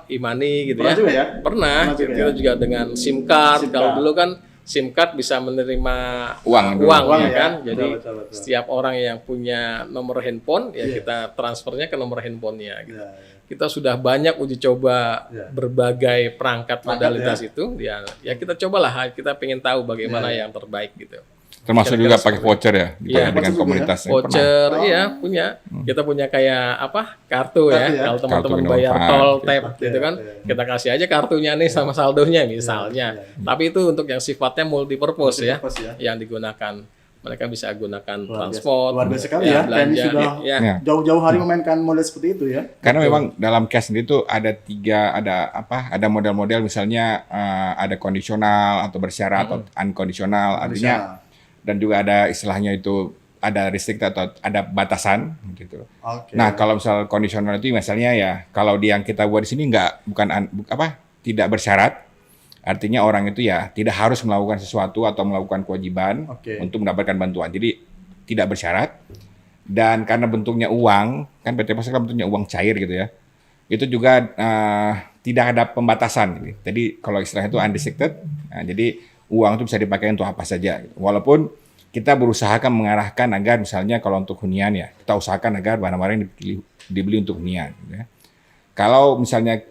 e-money gitu ya. Pernah kita juga dengan SIM card. Kalau dulu kan SIM card bisa menerima uang ya kan. Jadi setiap orang yang punya nomor handphone ya kita transfernya ke nomor handphonenya gitu. Kita sudah banyak uji coba berbagai perangkat modalitas itu ya kita cobalah, kita pengen tahu bagaimana yang terbaik gitu. Termasuk Kira-kira juga pakai seperti voucher ya, Iya, dengan voucher komunitas. juga voucher, iya punya. Kita punya kayak apa? Kartu ya. Kartu ya. Kalau teman-teman Kartu bayar Innova. tol, Oke. tap Oke, gitu kan, oke. kita kasih aja kartunya nih sama saldonya misalnya. Tapi itu untuk yang sifatnya multipurpose ya, Multipurpose ya. yang digunakan. Mereka bisa gunakan Luar biasa. transport, Luar biasa sekali ya. belanja, TNI sudah ya. Ya. jauh-jauh hari memainkan model seperti itu ya. Karena memang dalam cash sendiri itu ada model-model misalnya ada kondisional atau bersyarat atau unkondisional, artinya dan juga ada istilahnya itu ada restricted atau ada batasan gitu. Oke. Nah, kalau misal kondisional itu misalnya ya kalau yang kita buat di sini tidak bersyarat. Artinya orang itu ya tidak harus melakukan sesuatu atau melakukan kewajiban untuk mendapatkan bantuan. Jadi tidak bersyarat. Dan karena bentuknya uang, kan PT Pos kan bentuknya uang cair gitu ya. Itu juga tidak ada pembatasan. Gitu. Jadi kalau istilahnya itu unrestricted, nah, jadi uang itu bisa dipakai untuk apa saja. Gitu. Walaupun kita berusahakan mengarahkan agar misalnya kalau untuk hunian ya, kita usahakan agar barang-barang dibeli untuk hunian. Gitu ya. Kalau misalnya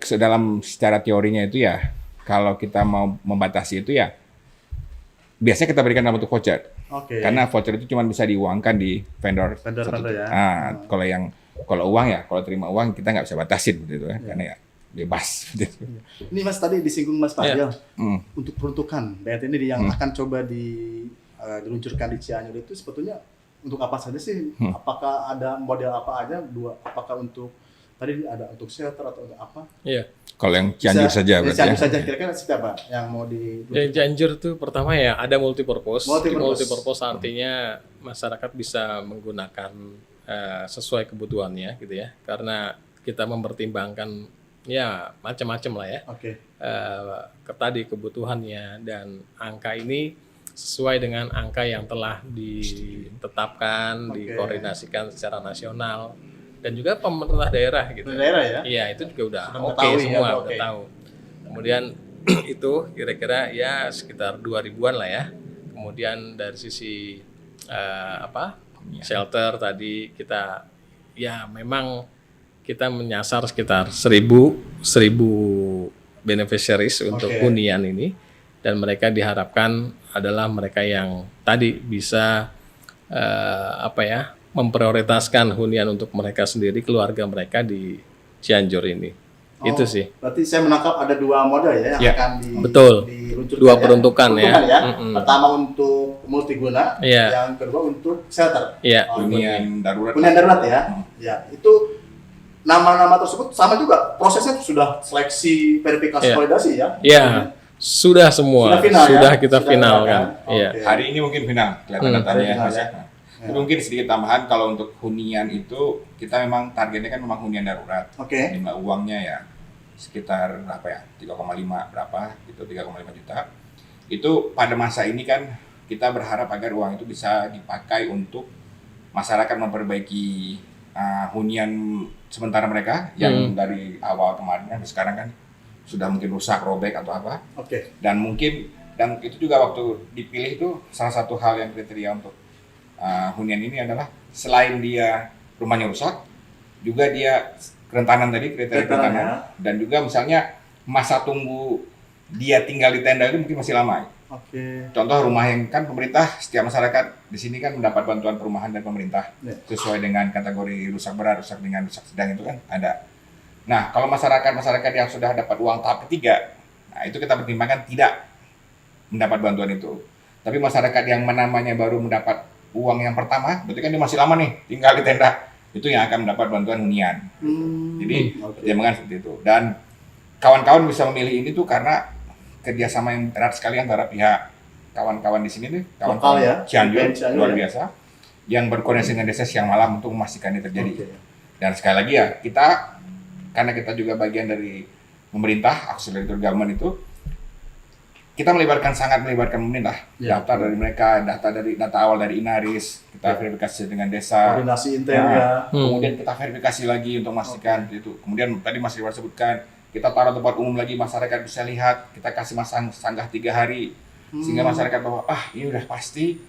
secara teorinya itu ya, kalau kita mau membatasi itu ya, biasanya kita berikan dalam bentuk voucher. Karena voucher itu cuma bisa diuangkan di vendor ya. Kalau uang ya, kalau terima uang kita nggak bisa batasin gitu ya, karena ya bebas. Gitu. Ini Mas tadi disinggung Mas Fadil untuk peruntukan BNT ini yang akan coba diluncurkan di Cianjur itu sebetulnya untuk apa saja sih? Apakah ada model apa aja? Apakah untuk tadi ada untuk shelter atau untuk apa? Iya. Kalau yang Cianjur saja berarti Cianjur ya. saja kira-kira siapa yang mau di Yang Cianjur tuh pertama ya ada multipurpose. Multipurpose. Multipurpose artinya masyarakat bisa menggunakan sesuai kebutuhannya gitu ya. Karena kita mempertimbangkan ya macam-macam lah ya. Tadi kebutuhannya dan angka ini sesuai dengan angka yang telah ditetapkan, dikoordinasikan secara nasional. Dan juga pemerintah daerah gitu. Daerah ya? Iya, itu juga udah Sudah oke semua, ya, udah tahu. Kemudian itu kira-kira ya sekitar 2000-an lah ya. Kemudian dari sisi shelter tadi kita ya memang kita menyasar sekitar 1000 beneficiaries untuk hunian ini, dan mereka diharapkan adalah mereka yang tadi bisa memprioritaskan hunian untuk mereka sendiri, keluarga mereka di Cianjur ini. Itu sih. Berarti saya menangkap ada dua model ya yang akan diluncurkan. Dua peruntukan ya. Pertama untuk multiguna, yang kedua untuk shelter. Hunian darurat. Hunian darurat ya. Ya, itu nama-nama tersebut sama juga prosesnya sudah seleksi, verifikasi, validasi ya. Iya. Sudah semua. Sudah kita finalkan. Iya. Hari ini mungkin final kelihatan datanya ya. Mungkin sedikit tambahan kalau untuk hunian itu kita memang targetnya kan memang hunian darurat. Jumlah uangnya ya sekitar 3,5 berapa gitu, 3,5 juta. Itu pada masa ini kan kita berharap agar uang itu bisa dipakai untuk masyarakat memperbaiki hunian sementara mereka yang dari awal kemarin kan sekarang kan sudah mungkin rusak, robek atau apa. Dan itu juga waktu dipilih itu salah satu hal yang kriteria untuk hunian ini adalah selain dia rumahnya rusak, juga dia kerentanan tadi, kriteria kerentanan, dan juga misalnya masa tunggu dia tinggal di tenda itu mungkin masih lama. Contoh rumah yang kan pemerintah, setiap masyarakat di sini kan mendapat bantuan perumahan dari pemerintah sesuai dengan kategori rusak berat, rusak ringan, rusak sedang itu kan ada. Nah, kalau masyarakat yang sudah dapat uang tahap ketiga, nah itu kita pertimbangkan tidak mendapat bantuan itu. Tapi masyarakat yang namanya baru mendapat uang yang pertama, berarti kan dia masih lama nih tinggal di tenda, itu yang akan mendapat bantuan hunian. Jadi pertimbangan seperti itu. Dan kawan-kawan bisa memilih ini tuh karena kerjasama yang erat sekali antara pihak kawan-kawan di sini nih, kawan-kawan Cianjur luar biasa, yang berkoordinasi dengan desa siang malam untuk memastikan ini terjadi. Dan sekali lagi ya kita, karena kita juga bagian dari pemerintah, auxiliary government itu, kita sangat melibatkan pemerintah, data dari mereka, data awal dari Inaris, kita verifikasi dengan desa, koordinasi intern kemudian kita verifikasi lagi untuk memastikan itu. Kemudian tadi Mas Ridwan sebutkan, kita taruh tempat umum lagi, masyarakat bisa lihat, kita kasih sanggah 3 hari, sehingga masyarakat bahwa ini udah pasti.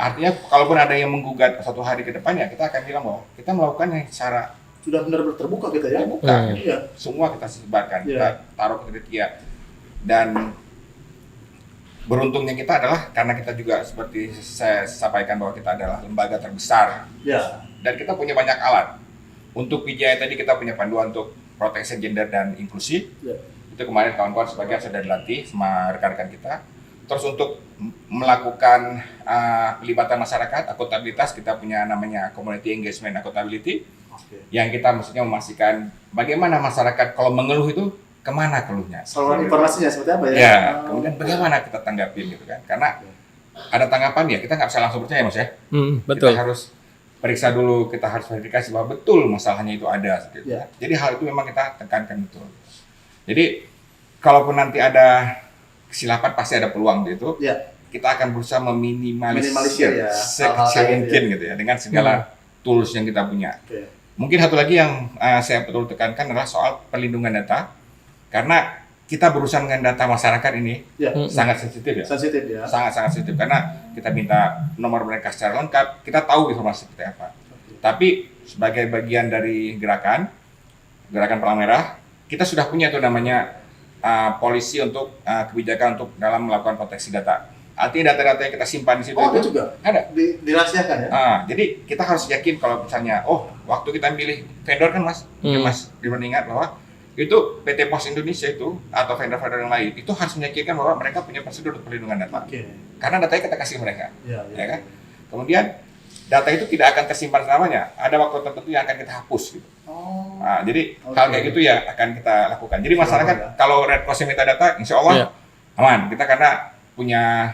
Artinya kalaupun ada yang menggugat 1 hari ke depan ya kita akan bilang bahwa kita melakukannya secara sudah benar-benar terbuka kita ya. Terbuka, semua kita sebarkan, kita taruh kriteria. Dan beruntungnya kita adalah karena kita juga seperti saya sampaikan bahwa kita adalah lembaga terbesar dan kita punya banyak alat. Untuk Wijaya tadi kita punya panduan untuk proteksi gender dan inklusi. Itu kemarin kawan-kawan sebagian sudah dilatih sama rekan-rekan kita. Terus untuk melakukan pelibatan masyarakat, akuntabilitas, kita punya namanya Community Engagement Accountability, yang kita maksudnya memastikan bagaimana masyarakat kalau mengeluh itu kemana keluhnya. Saluran informasinya seperti apa ya? Ya, kemudian bagaimana kita tanggapin gitu kan? Karena ada tanggapan ya, kita nggak bisa langsung percaya Mas ya. Betul. Kita harus periksa dulu, kita harus verifikasi bahwa betul masalahnya itu ada. Gitu. Jadi hal itu memang kita tekankan betul. Jadi kalaupun nanti ada kesilapan pasti ada peluang gitu. Kita akan berusaha meminimalisir sekecil mungkin gitu ya dengan segala tools yang kita punya. Mungkin satu lagi yang saya betul tekankan adalah soal perlindungan data. Karena kita berurusan dengan data masyarakat ini sangat sensitif ya. Sangat sensitif karena kita minta nomor mereka secara lengkap, kita tahu informasi seperti apa. Tapi sebagai bagian dari gerakan Palang Merah, kita sudah punya tuh namanya polisi untuk kebijakan untuk dalam melakukan proteksi data. Artinya data-data yang kita simpan di situ itu juga ada dirahasiakan ya. Jadi kita harus yakin kalau misalnya waktu kita milih vendor kan Mas, Mas ingat bahwa itu PT Pos Indonesia itu atau vendor-vendor yang lain itu harus meyakinkan bahwa mereka punya prosedur untuk perlindungan data. Karena datanya kita kasih mereka, ya kan? Kemudian data itu tidak akan tersimpan selamanya. Ada waktu tertentu yang akan kita hapus gitu. Jadi hal kayak gitu ya akan kita lakukan. Jadi masyarakat kalau Red Cross minta data, insya Allah aman. Kita karena punya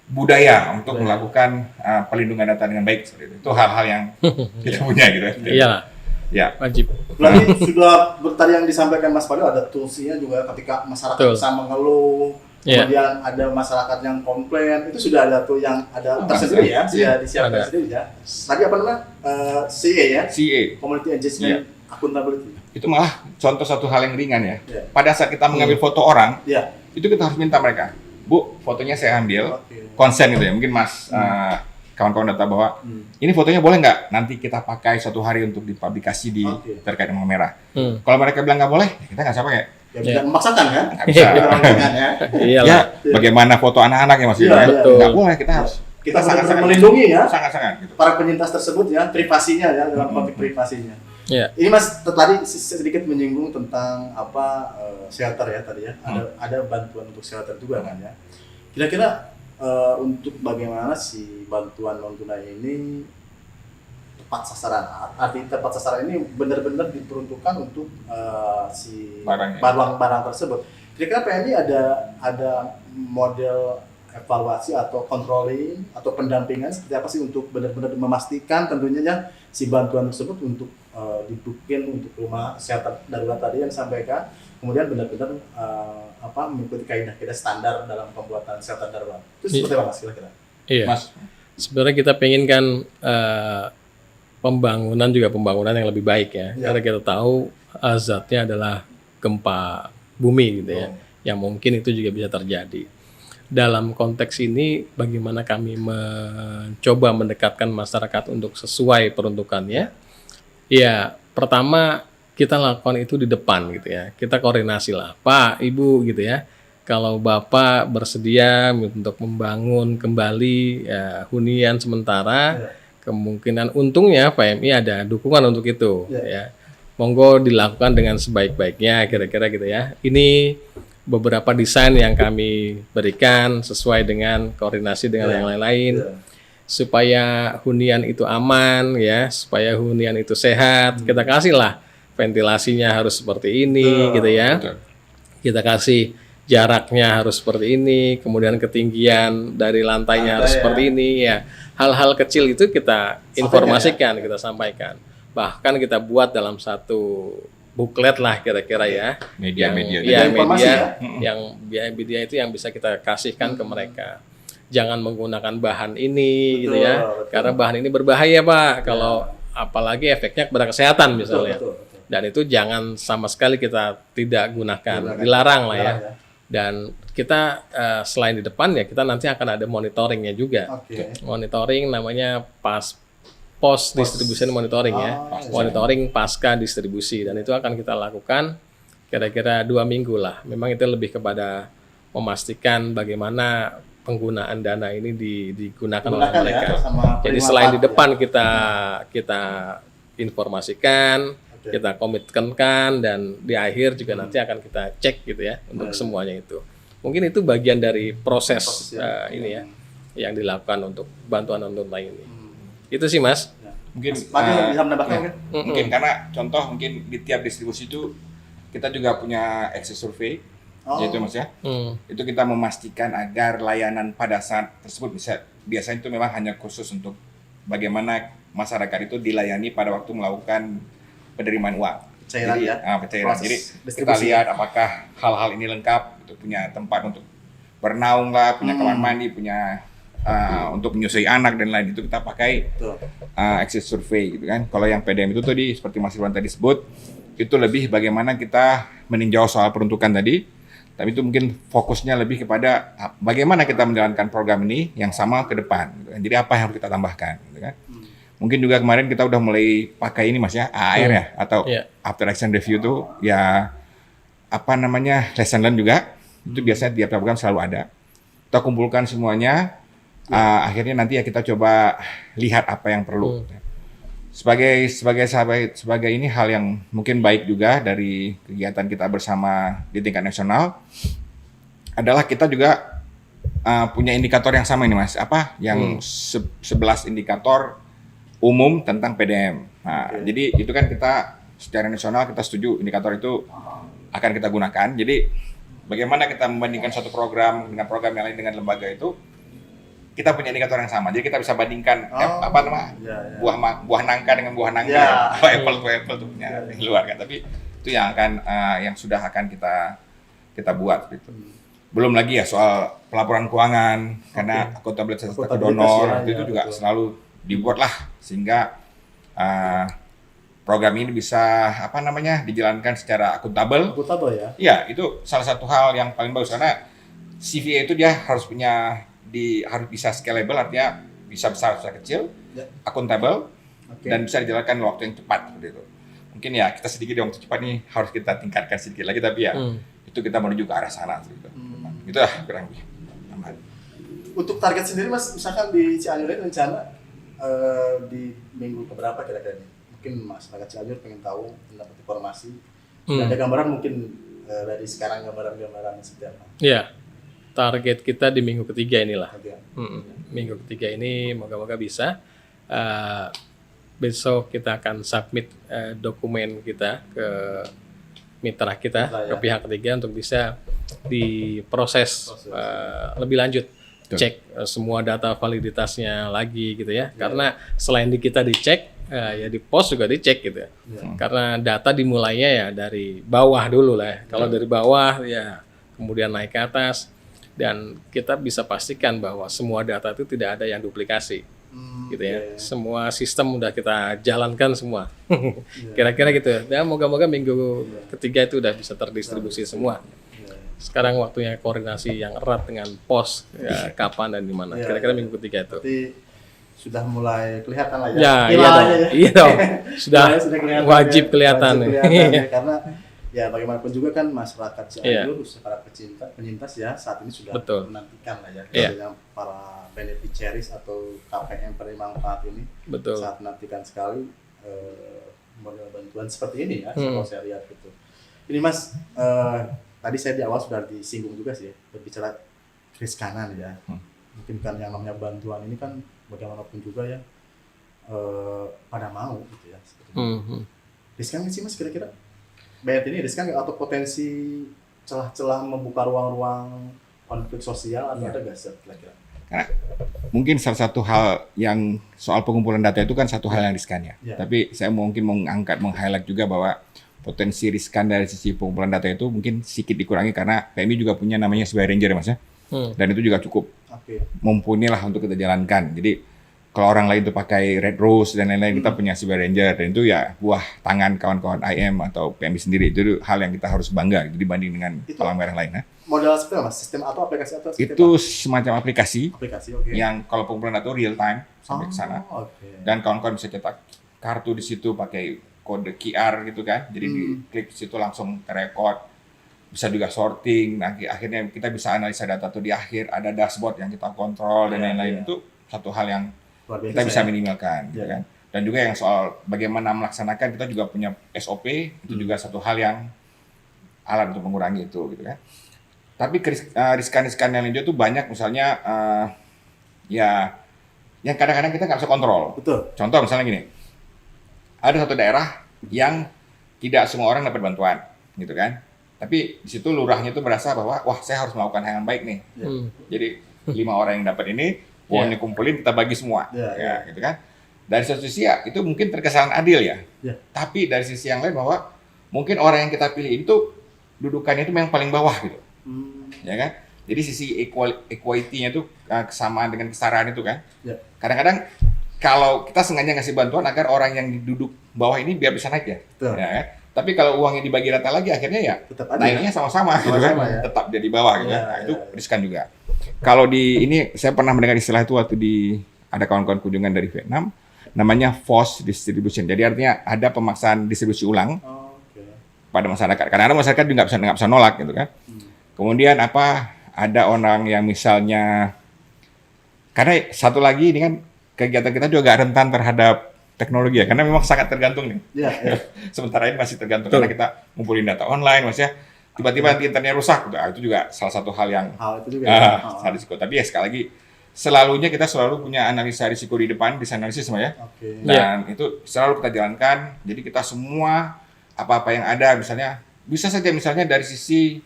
budaya untuk melakukan perlindungan data dengan baik seperti itu. Itu hal-hal yang kita punya gitu. Iya. Ya, wajib. Berarti sudah tadi yang disampaikan Mas Fadil ada toolsnya juga ketika masyarakat bisa mengeluh, kemudian ada masyarakat yang komplain, itu sudah ada tuh yang ada tersendiri ya, sudah disiapkan sendiri ya. Tadi apa namanya? CA ya? CA. Community Engagement Accountability. Itu malah contoh satu hal yang ringan ya. Pada saat kita mengambil foto orang, itu kita harus minta mereka, Bu, fotonya saya ambil, konsen gitu ya. Mungkin Mas kawan-kawan data bahwa ini fotonya boleh nggak nanti kita pakai suatu hari untuk dipublikasi di terkait dengan merah. Kalau mereka bilang nggak boleh, kita nggak sampai ya bisa memaksakan kan? Nggak bisa. Bagaimana foto anak-anak ya Mas? Nggak boleh, kita harus sangat-sangat melindungi ya. Sangat-sangat gitu. Para penyintas tersebut ya, privasinya ya dalam konteks privasinya. Ini Mas tadi sedikit menyinggung tentang shelter ya tadi ya. Ada bantuan untuk shelter juga kan ya. Kira-kira untuk bagaimana si bantuan non tunai ini tepat sasaran. Arti tepat sasaran ini benar-benar diperuntukkan untuk si barang-barang tersebut. Kira-kira PMI ada model evaluasi atau controlling atau pendampingan seperti apa sih untuk benar-benar memastikan tentunya ya si bantuan tersebut untuk dibukin untuk rumah kesehatan darurat tadi yang disampaikan, kemudian benar-benar mengikuti kaidah-kaidah standar dalam pembuatan shelter darurat. Itu seperti apa Mas kira-kira? Iya. Mas, sebenarnya kita pengen kan pembangunan yang lebih baik ya. Karena kita tahu azabnya adalah gempa bumi gitu ya. Yang mungkin itu juga bisa terjadi. Dalam konteks ini bagaimana kami mencoba mendekatkan masyarakat untuk sesuai peruntukannya? Ya, pertama kita lakukan itu di depan gitu ya. Kita koordinasi lah, Pak, Ibu gitu ya. Kalau Bapak bersedia untuk membangun kembali hunian sementara, kemungkinan untungnya PMI ada dukungan untuk itu ya. Monggo dilakukan dengan sebaik-baiknya kira-kira gitu ya. Ini beberapa desain yang kami berikan sesuai dengan koordinasi dengan yang lain-lain. Supaya hunian itu aman ya, supaya hunian itu sehat, kita kasihlah ventilasinya harus seperti ini gitu ya. Kita kasih jaraknya harus seperti ini, kemudian ketinggian dari lantainya harus seperti ini ya. Hal-hal kecil itu kita informasikan, kita sampaikan. Bahkan kita buat dalam satu booklet lah kira-kira ya. Media itu yang bisa kita kasihkan ke mereka. Jangan menggunakan bahan ini gitu ya. Karena bahan ini berbahaya Pak kalau apalagi efeknya kepada kesehatan misalnya. Dan itu jangan sama sekali kita tidak gunakan, dilarang lah ya. Dan kita selain di depan ya kita nanti akan ada monitoringnya juga. Monitoring namanya pos distribution monitoring ya. Monitoring pasca distribusi dan itu akan kita lakukan kira-kira 2 minggu lah. Memang itu lebih kepada memastikan bagaimana penggunaan dana ini digunakan oleh Gunakan mereka. ya, sama Jadi penerima selain di manfaat, depan ya. kita informasikan, Oke. kita komitmenkan, dan di akhir juga nanti akan kita cek gitu ya untuk semuanya itu. Mungkin itu bagian dari proses ini ya yang dilakukan untuk bantuan online ini. Itu sih Mas. Mungkin Mas, bisa menambahkan ya, mungkin? mungkin karena contoh mungkin di tiap distribusi itu kita juga punya exit survey, yaitu Mas ya. Itu kita memastikan agar layanan pada saat tersebut biasanya itu memang hanya khusus untuk bagaimana masyarakat itu dilayani pada waktu melakukan penerimaan uang. Cairan ya. Pencairan. Proses Jadi kita distribusi. lihat apakah hal-hal ini lengkap, untuk punya tempat untuk bernaung lah, punya kamar mandi, punya untuk menyusui anak dan lain, itu kita pakai Betul. exit survey gitu kan. Kalau yang PDM itu tadi seperti Mas Irwan tadi sebut, itu lebih bagaimana kita meninjau soal peruntukan tadi, tapi itu mungkin fokusnya lebih kepada bagaimana kita menjalankan program ini yang sama ke depan gitu kan. Jadi apa yang harus kita tambahkan gitu kan. Mungkin juga kemarin kita udah mulai pakai ini Mas ya, AAR ya, atau after action review itu ya apa namanya, lesson learn juga. Itu biasanya tiap program selalu ada. Kita kumpulkan semuanya, akhirnya nanti ya kita coba lihat apa yang perlu. Sebagai ini hal yang mungkin baik juga dari kegiatan kita bersama di tingkat nasional adalah kita juga punya indikator yang sama ini Mas, yang 11 indikator umum tentang PDM. Nah, jadi itu kan kita secara nasional kita setuju indikator itu akan kita gunakan. Jadi bagaimana kita membandingkan suatu program dengan program yang lain dengan lembaga itu, kita punya indikator yang sama. Jadi kita bisa bandingkan buah nangka dengan buah nangka, apple to apple tuh punya di luar kan. Tapi itu yang akan yang sudah akan kita buat gitu. Belum lagi ya soal pelaporan keuangan, karena akuntabilitas ke donor itu juga selalu dibuat lah sehingga program ini bisa dijalankan secara akuntabel. Akuntabel ya. Iya, itu salah satu hal yang paling bagus karena CVA itu dia harus harus bisa scalable, artinya bisa besar bisa kecil, akuntabel, dan bisa dijalankan dalam waktu yang cepat seperti itu. Mungkin ya kita sedikit di waktu cepat nih harus kita tingkatkan sedikit lagi, tapi ya itu kita menuju ke arah sana gitu. Itu lah kurang lebih. Untuk target sendiri Mas, misalkan di Cianjur ini rencana di minggu keberapa kira-kira ini? Mungkin masyarakat Cianjur pengen tahu, mendapat informasi. Ada gambaran mungkin dari sekarang gambaran seperti apa? Iya, target kita di minggu ketiga inilah. Minggu ketiga ini moga-moga bisa. Besok kita akan submit dokumen kita ke mitra kita, ke pihak ketiga untuk bisa diproses lebih lanjut. Cek semua data validitasnya lagi gitu ya. Karena selain kita dicek, ya di pos juga dicek gitu ya. Karena data dimulainya ya dari bawah dulu lah. Kalau dari bawah ya kemudian naik ke atas, dan kita bisa pastikan bahwa semua data itu tidak ada yang duplikasi. Gitu ya. Semua sistem udah kita jalankan semua. Kira-kira gitu. Dan moga-moga minggu ketiga itu udah bisa terdistribusi semua. Sekarang waktunya koordinasi yang erat dengan pos, ya, kapan dan di mana. Kira-kira minggu ketiga itu. Berarti sudah mulai kelihatan lah ya. Ya, iya dong. Sudah wajib kelihatan. Karena ya bagaimanapun juga kan masyarakat Cianjur, para penyintas ya saat ini sudah menantikan lah ya, dengan para beneficiaries atau KPM penerima manfaat ini. Saat menantikan sekali model bantuan seperti ini ya, kalau saya lihat gitu. Ini Mas, tadi saya di awal sudah disinggung juga sih ya, berbicara kris kanan ya. Mungkin kan yang namanya bantuan ini kan bagaimanapun juga ya pada mau gitu ya. Riskan nggak sih Mas kira-kira? BNT ini riskan nggak, atau potensi celah-celah membuka ruang-ruang konflik sosial atau ada nggak kira-kira? Karena mungkin salah satu hal yang soal pengumpulan data itu kan satu hal yang riskan ya. Tapi saya mungkin meng-highlight juga bahwa potensi riskan dari sisi pengumpulan data itu mungkin sedikit dikurangi karena PMI juga punya namanya sebagai ranger ya Mas ya. Dan itu juga cukup mumpuni lah untuk kita jalankan. Jadi kalau orang lain itu pakai Red Rose dan lain-lain, kita punya Cyber Ranger, dan itu ya buah tangan kawan-kawan IM atau PMI sendiri. Itu hal yang kita harus bangga gitu, dibanding dengan palang merah lain. Modal seperti apa Mas? Sistem atau aplikasi atau itu semacam aplikasi yang kalau pengumpulan data real time sampai ke sana. Dan kawan-kawan bisa cetak kartu di situ pakai kode QR gitu kan. Jadi diklik di situ langsung terekod bisa juga sorting. Nanti akhirnya kita bisa analisa data itu di akhir, ada dashboard yang kita kontrol dan lain-lain. Itu satu hal yang kita bisa minimalkan, gitu kan. Dan juga yang soal bagaimana melaksanakan, kita juga punya SOP, itu juga satu hal yang alat untuk mengurangi itu, gitu kan. Tapi riskan-riskan yang lainnya itu banyak, misalnya ya yang kadang-kadang kita nggak bisa kontrol. Betul. Contoh misalnya gini, ada satu daerah yang tidak semua orang dapat bantuan, gitu kan. Tapi di situ lurahnya itu merasa bahwa wah saya harus melakukan hal yang baik nih. Jadi 5 orang yang dapat ini, uangnya kumpulin kita bagi semua, gitu kan. Dari satu sisi ya itu mungkin terkesan adil ya. Tapi dari sisi yang lain bahwa mungkin orang yang kita pilih itu dudukannya itu memang paling bawah gitu. Ya kan? Jadi sisi equality-nya itu kesamaan dengan kesetaraan itu kan. Kadang-kadang kalau kita sengaja ngasih bantuan agar orang yang duduk bawah ini biar bisa naik ya. Ya kan? Tapi kalau uangnya dibagi rata lagi akhirnya ya naiknya sama-sama gitu kan. Ya. Tetap jadi bawah gitu kan. Nah, itu riskan juga. Kalau di ini saya pernah mendengar istilah itu waktu ada kawan-kawan kunjungan dari Vietnam, namanya forced distribution. Jadi artinya ada pemaksaan distribusi ulang pada masyarakat. Kadang-kadang masyarakat juga nggak bisa nolak gitu kan. Kemudian ada orang yang misalnya, karena satu lagi ini kan kegiatan kita juga rentan terhadap teknologi ya, karena memang sangat tergantung nih. Sementara ini masih tergantung karena kita ngumpulin data online, maksudnya tiba-tiba nanti internetnya rusak, itu juga salah satu hal yang risiko. Tapi ya sekali lagi, selalunya kita selalu punya analisa risiko di depan, bisa analisis ya. Dan itu selalu kita jalankan. Jadi kita semua apa-apa yang ada, misalnya bisa saja misalnya dari sisi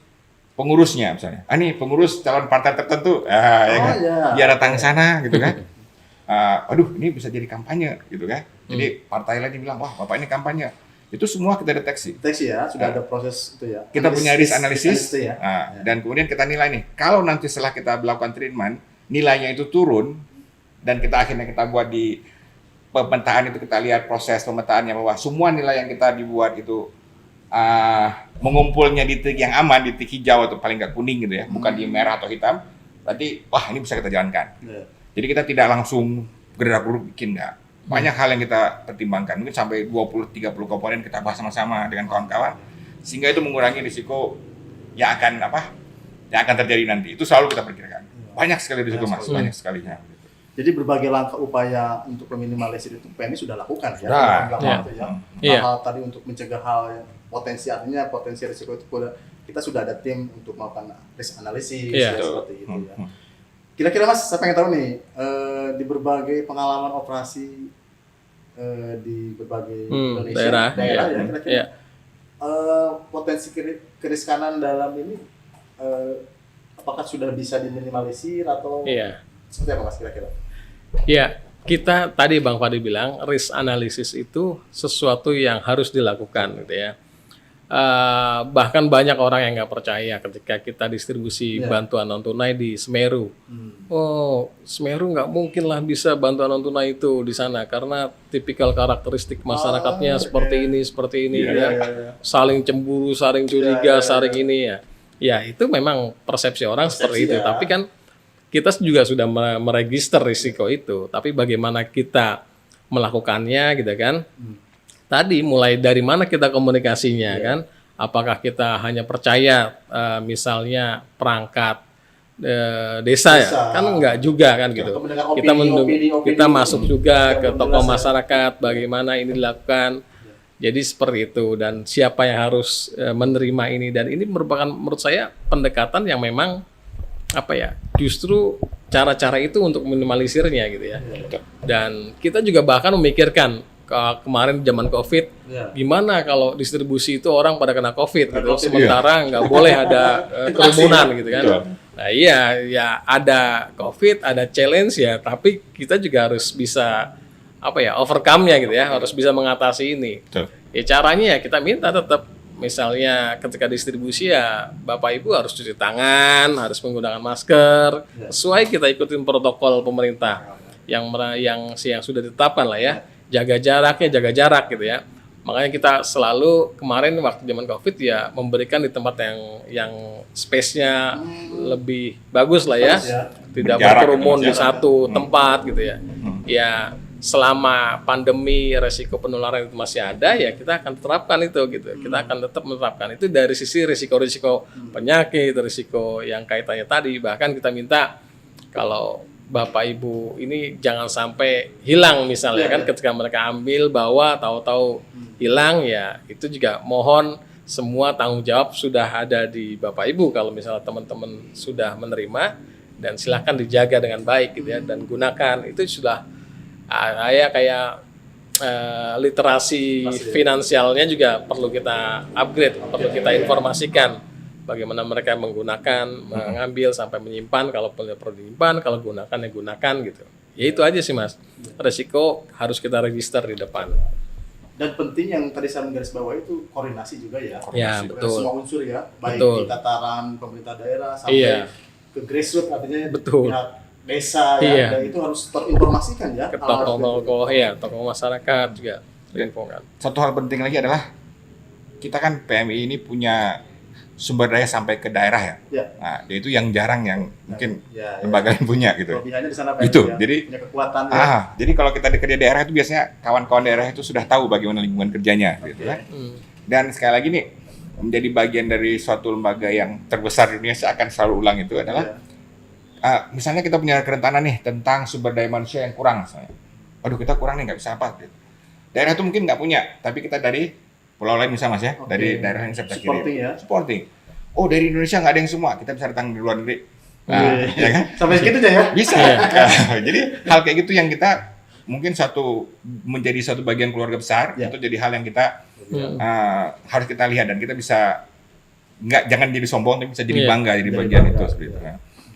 pengurusnya misalnya, ini pengurus calon partai tertentu, dia datang ke sana gitu kan, aduh ini bisa jadi kampanye gitu kan, jadi partai lain bilang wah bapak ini kampanye, itu semua kita deteksi ya, sudah ada proses itu ya. Kita punya risk analysis dan kemudian kita nilai nih, kalau nanti setelah kita melakukan treatment nilainya itu turun dan akhirnya kita buat di pemetaan itu kita lihat proses pemetaannya bahwa semua nilai yang kita dibuat itu mengumpulnya di titik yang aman, di titik hijau atau paling nggak kuning gitu ya, bukan di merah atau hitam, berarti wah ini bisa kita jalankan. Jadi kita tidak langsung gerak-geruk bikin, nggak. Banyak hal yang kita pertimbangkan, mungkin sampai 20-30 komponen kita bahas sama-sama dengan kawan-kawan, sehingga itu mengurangi risiko yang akan terjadi nanti. Itu selalu kita perkirakan. Banyak sekali risiko mas, banyak sekali ya. Jadi berbagai langkah upaya untuk meminimalisir itu PMI sudah lakukan ya. Hal-hal tadi untuk mencegah hal yang potensi risiko itu kita sudah ada tim untuk melakukan risk analysis seperti itu ya. Kira-kira mas, saya pengen tahu nih di berbagai pengalaman operasi di berbagai Indonesia daerah ya kira-kira potensi keriskanan dalam ini apakah sudah bisa diminimalisir atau seperti apa mas kira-kira? Ya, kita tadi Bang Fadli bilang risk analysis itu sesuatu yang harus dilakukan gitu ya. Bahkan banyak orang yang nggak percaya ketika kita distribusi bantuan non tunai di Semeru. Oh, Semeru nggak mungkin lah bisa bantuan non tunai itu di sana karena tipikal karakteristik masyarakatnya seperti ini saling cemburu, saling curiga, saling ini ya. Ya itu memang persepsi orang seperti itu. Tapi kan kita juga sudah meregister risiko itu. Tapi bagaimana kita melakukannya gitu kan? Tadi mulai dari mana kita komunikasinya kan? Apakah kita hanya percaya misalnya perangkat desa ya? Kan enggak juga kan gitu. Kita masuk juga ke tokoh masyarakat bagaimana ini dilakukan. Jadi seperti itu dan siapa yang harus menerima ini dan ini merupakan menurut saya pendekatan yang memang justru cara-cara itu untuk minimalisirnya gitu ya. Dan kita juga bahkan memikirkan kemarin zaman COVID, gimana kalau distribusi itu orang pada kena COVID gitu, sementara nggak boleh ada kerumunan gitu kan. Nah ya ada COVID, ada challenge ya, tapi kita juga harus bisa overcome-nya gitu ya, harus bisa mengatasi ini. Ya caranya ya kita minta tetap misalnya ketika distribusi ya Bapak Ibu harus cuci tangan, harus menggunakan masker, sesuai kita ikutin protokol pemerintah yang sudah ditetapkan lah ya. Jaga jarak gitu ya. Makanya kita selalu kemarin waktu zaman COVID ya memberikan di tempat yang space-nya lebih bagus lah ya. Tidak berkerumun di satu tempat gitu ya. Ya selama pandemi resiko penularan itu masih ada, ya kita akan terapkan itu gitu. Kita akan tetap menerapkan itu dari sisi risiko-risiko penyakit, risiko yang kaitannya tadi. Bahkan kita minta kalau Bapak Ibu ini jangan sampai hilang misalnya kan ketika mereka ambil bawa tahu-tahu hilang, ya itu juga mohon semua tanggung jawab sudah ada di Bapak Ibu kalau misalnya teman-teman sudah menerima, dan silahkan dijaga dengan baik gitu ya, dan gunakan. Itu sudah kayak literasi finansialnya juga perlu kita upgrade, perlu kita informasikan bagaimana mereka menggunakan, mengambil sampai menyimpan, kalau perlu disimpan, kalau gunakan ya gunakan gitu. Ya itu aja sih Mas, resiko harus kita register di depan. Dan penting yang tadi saya menggarisbawahi itu koordinasi juga ya. Ya, betul. Semua unsur ya, baik betul. di tataran pemerintah daerah sampai ke grassroots, artinya betul. Pihak desa ya, dan itu harus terinformasikan ya. Ke tokoh-tokoh ya, tokoh masyarakat juga terinfokan. Satu hal penting lagi adalah kita kan PMI ini punya sumber daya sampai ke daerah ya. Nah, itu yang jarang yang mungkin lembaga lain punya gitu. Kelebihannya di sana PMI itu. ya, Jadi punya kekuatan ya. Jadi kalau kita kerja di daerah itu biasanya kawan-kawan daerah itu sudah tahu bagaimana lingkungan kerjanya gitu kan. Dan sekali lagi nih, menjadi bagian dari suatu lembaga yang terbesar di dunia, saya akan selalu ulang itu adalah misalnya kita punya kerentanan nih tentang sumber daya manusia yang kurang misalnya. Waduh, kita kurang nih, nggak bisa apa gitu. Daerah itu mungkin nggak punya, tapi kita dari pulau lain bisa Mas ya, dari daerah yang saya kirim. Supporting. Oh, dari Indonesia nggak ada yang semua, kita bisa datang dari luar negeri. Ya kan? Sampai segitu ya? Bisa. Jadi hal kayak gitu yang kita mungkin menjadi satu bagian keluarga besar, itu jadi hal yang kita harus kita lihat, dan kita bisa jangan jadi sombong, tapi bisa jadi bangga jadi bagian itu seperti itu.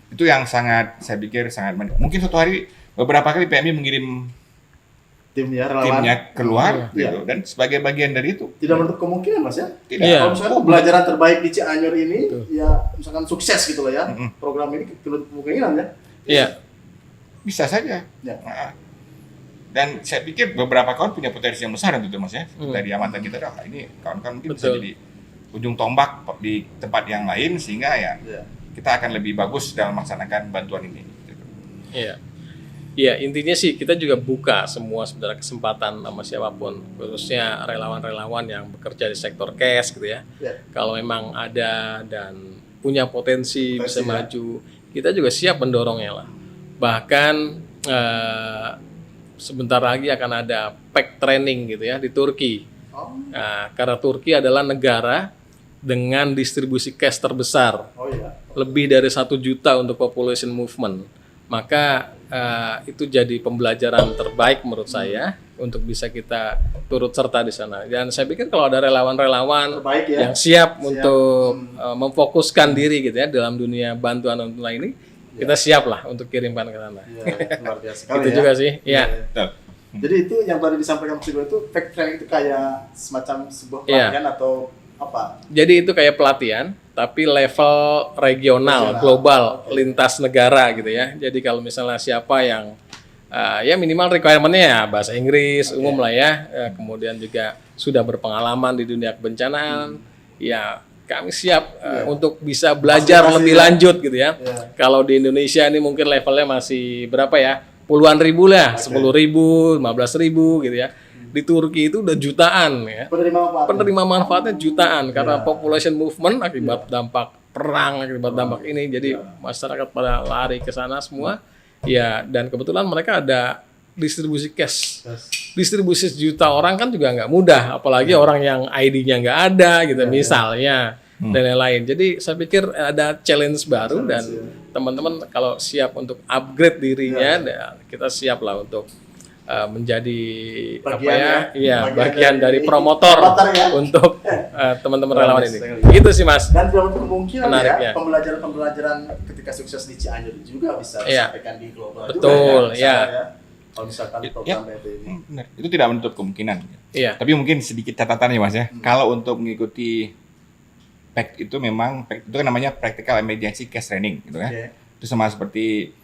Itu yang sangat, saya pikir sangat mungkin suatu hari beberapa kali PMI mengirim timnya keluar gitu, dan sebagai bagian dari itu tidak menutup kemungkinan Mas ya. Tidak. Kalau misalkan pembelajaran terbaik di Cianjur ini ya misalkan sukses gitu loh ya, program ini menutup kemungkinan ya. Iya, bisa saja. Dan saya pikir beberapa kawan punya potensi yang besar untuk itu Mas ya. Dari amatan kita ini kawan-kawan mungkin bisa jadi ujung tombak di tempat yang lain, sehingga kita akan lebih bagus dalam melaksanakan bantuan ini. Iya. Ya, intinya sih kita juga buka semua sebenarnya kesempatan sama siapapun, khususnya relawan-relawan yang bekerja di sektor cash gitu ya. Kalau memang ada dan punya potensi bisa maju, kita juga siap mendorongnya lah. Bahkan sebentar lagi akan ada pack training gitu ya di Turki. Karena Turki adalah negara dengan distribusi cash terbesar, lebih dari 1 juta untuk population movement. Maka itu jadi pembelajaran terbaik menurut saya untuk bisa kita turut serta di sana. Dan saya pikir kalau ada relawan-relawan yang siap untuk memfokuskan diri gitu ya dalam dunia bantuan ini, kita siap lah untuk kirimkan ke sana. Luar biasa. Itu juga sih. Jadi itu yang tadi disampaikan Mas Iqbal itu fact training itu kayak semacam sebuah pelatihan atau apa? Jadi itu kayak pelatihan, tapi level regional, global, lintas negara gitu ya. Jadi kalau misalnya siapa yang ya minimal requirement-nya ya bahasa Inggris umum lah ya, kemudian juga sudah berpengalaman di dunia kebencanaan, ya kami siap untuk bisa belajar lebih lanjut gitu ya. Kalau di Indonesia ini mungkin levelnya masih berapa ya? Puluhan ribu lah, 10.000, 15.000 gitu ya. Di Turki itu udah jutaan ya. Penerima manfaatnya jutaan karena population movement akibat dampak perang, akibat dampak ini. Jadi masyarakat pada lari ke sana semua. Ya, dan kebetulan mereka ada distribusi cash. Distribusi sejuta orang kan juga nggak mudah, apalagi orang yang ID-nya nggak ada gitu misalnya. Dan lain-lain. Jadi saya pikir ada challenge baru dan teman-teman kalau siap untuk upgrade dirinya, kita siap lah untuk menjadi bagian dari promotor untuk teman-teman relawan ini. Gitu sih Mas. Dan dalam kemungkinan menariknya. Pembelajaran ketika sukses di Cianjur juga bisa disampaikan di global. Betul, juga kalau misalkan program ini. Benar. Itu tidak menutup kemungkinan. Iya. Tapi mungkin sedikit catatannya Mas ya. Kalau untuk mengikuti PEC itu memang PEC itu kan namanya Practical Emergency Cash Training gitu kan. Itu sama seperti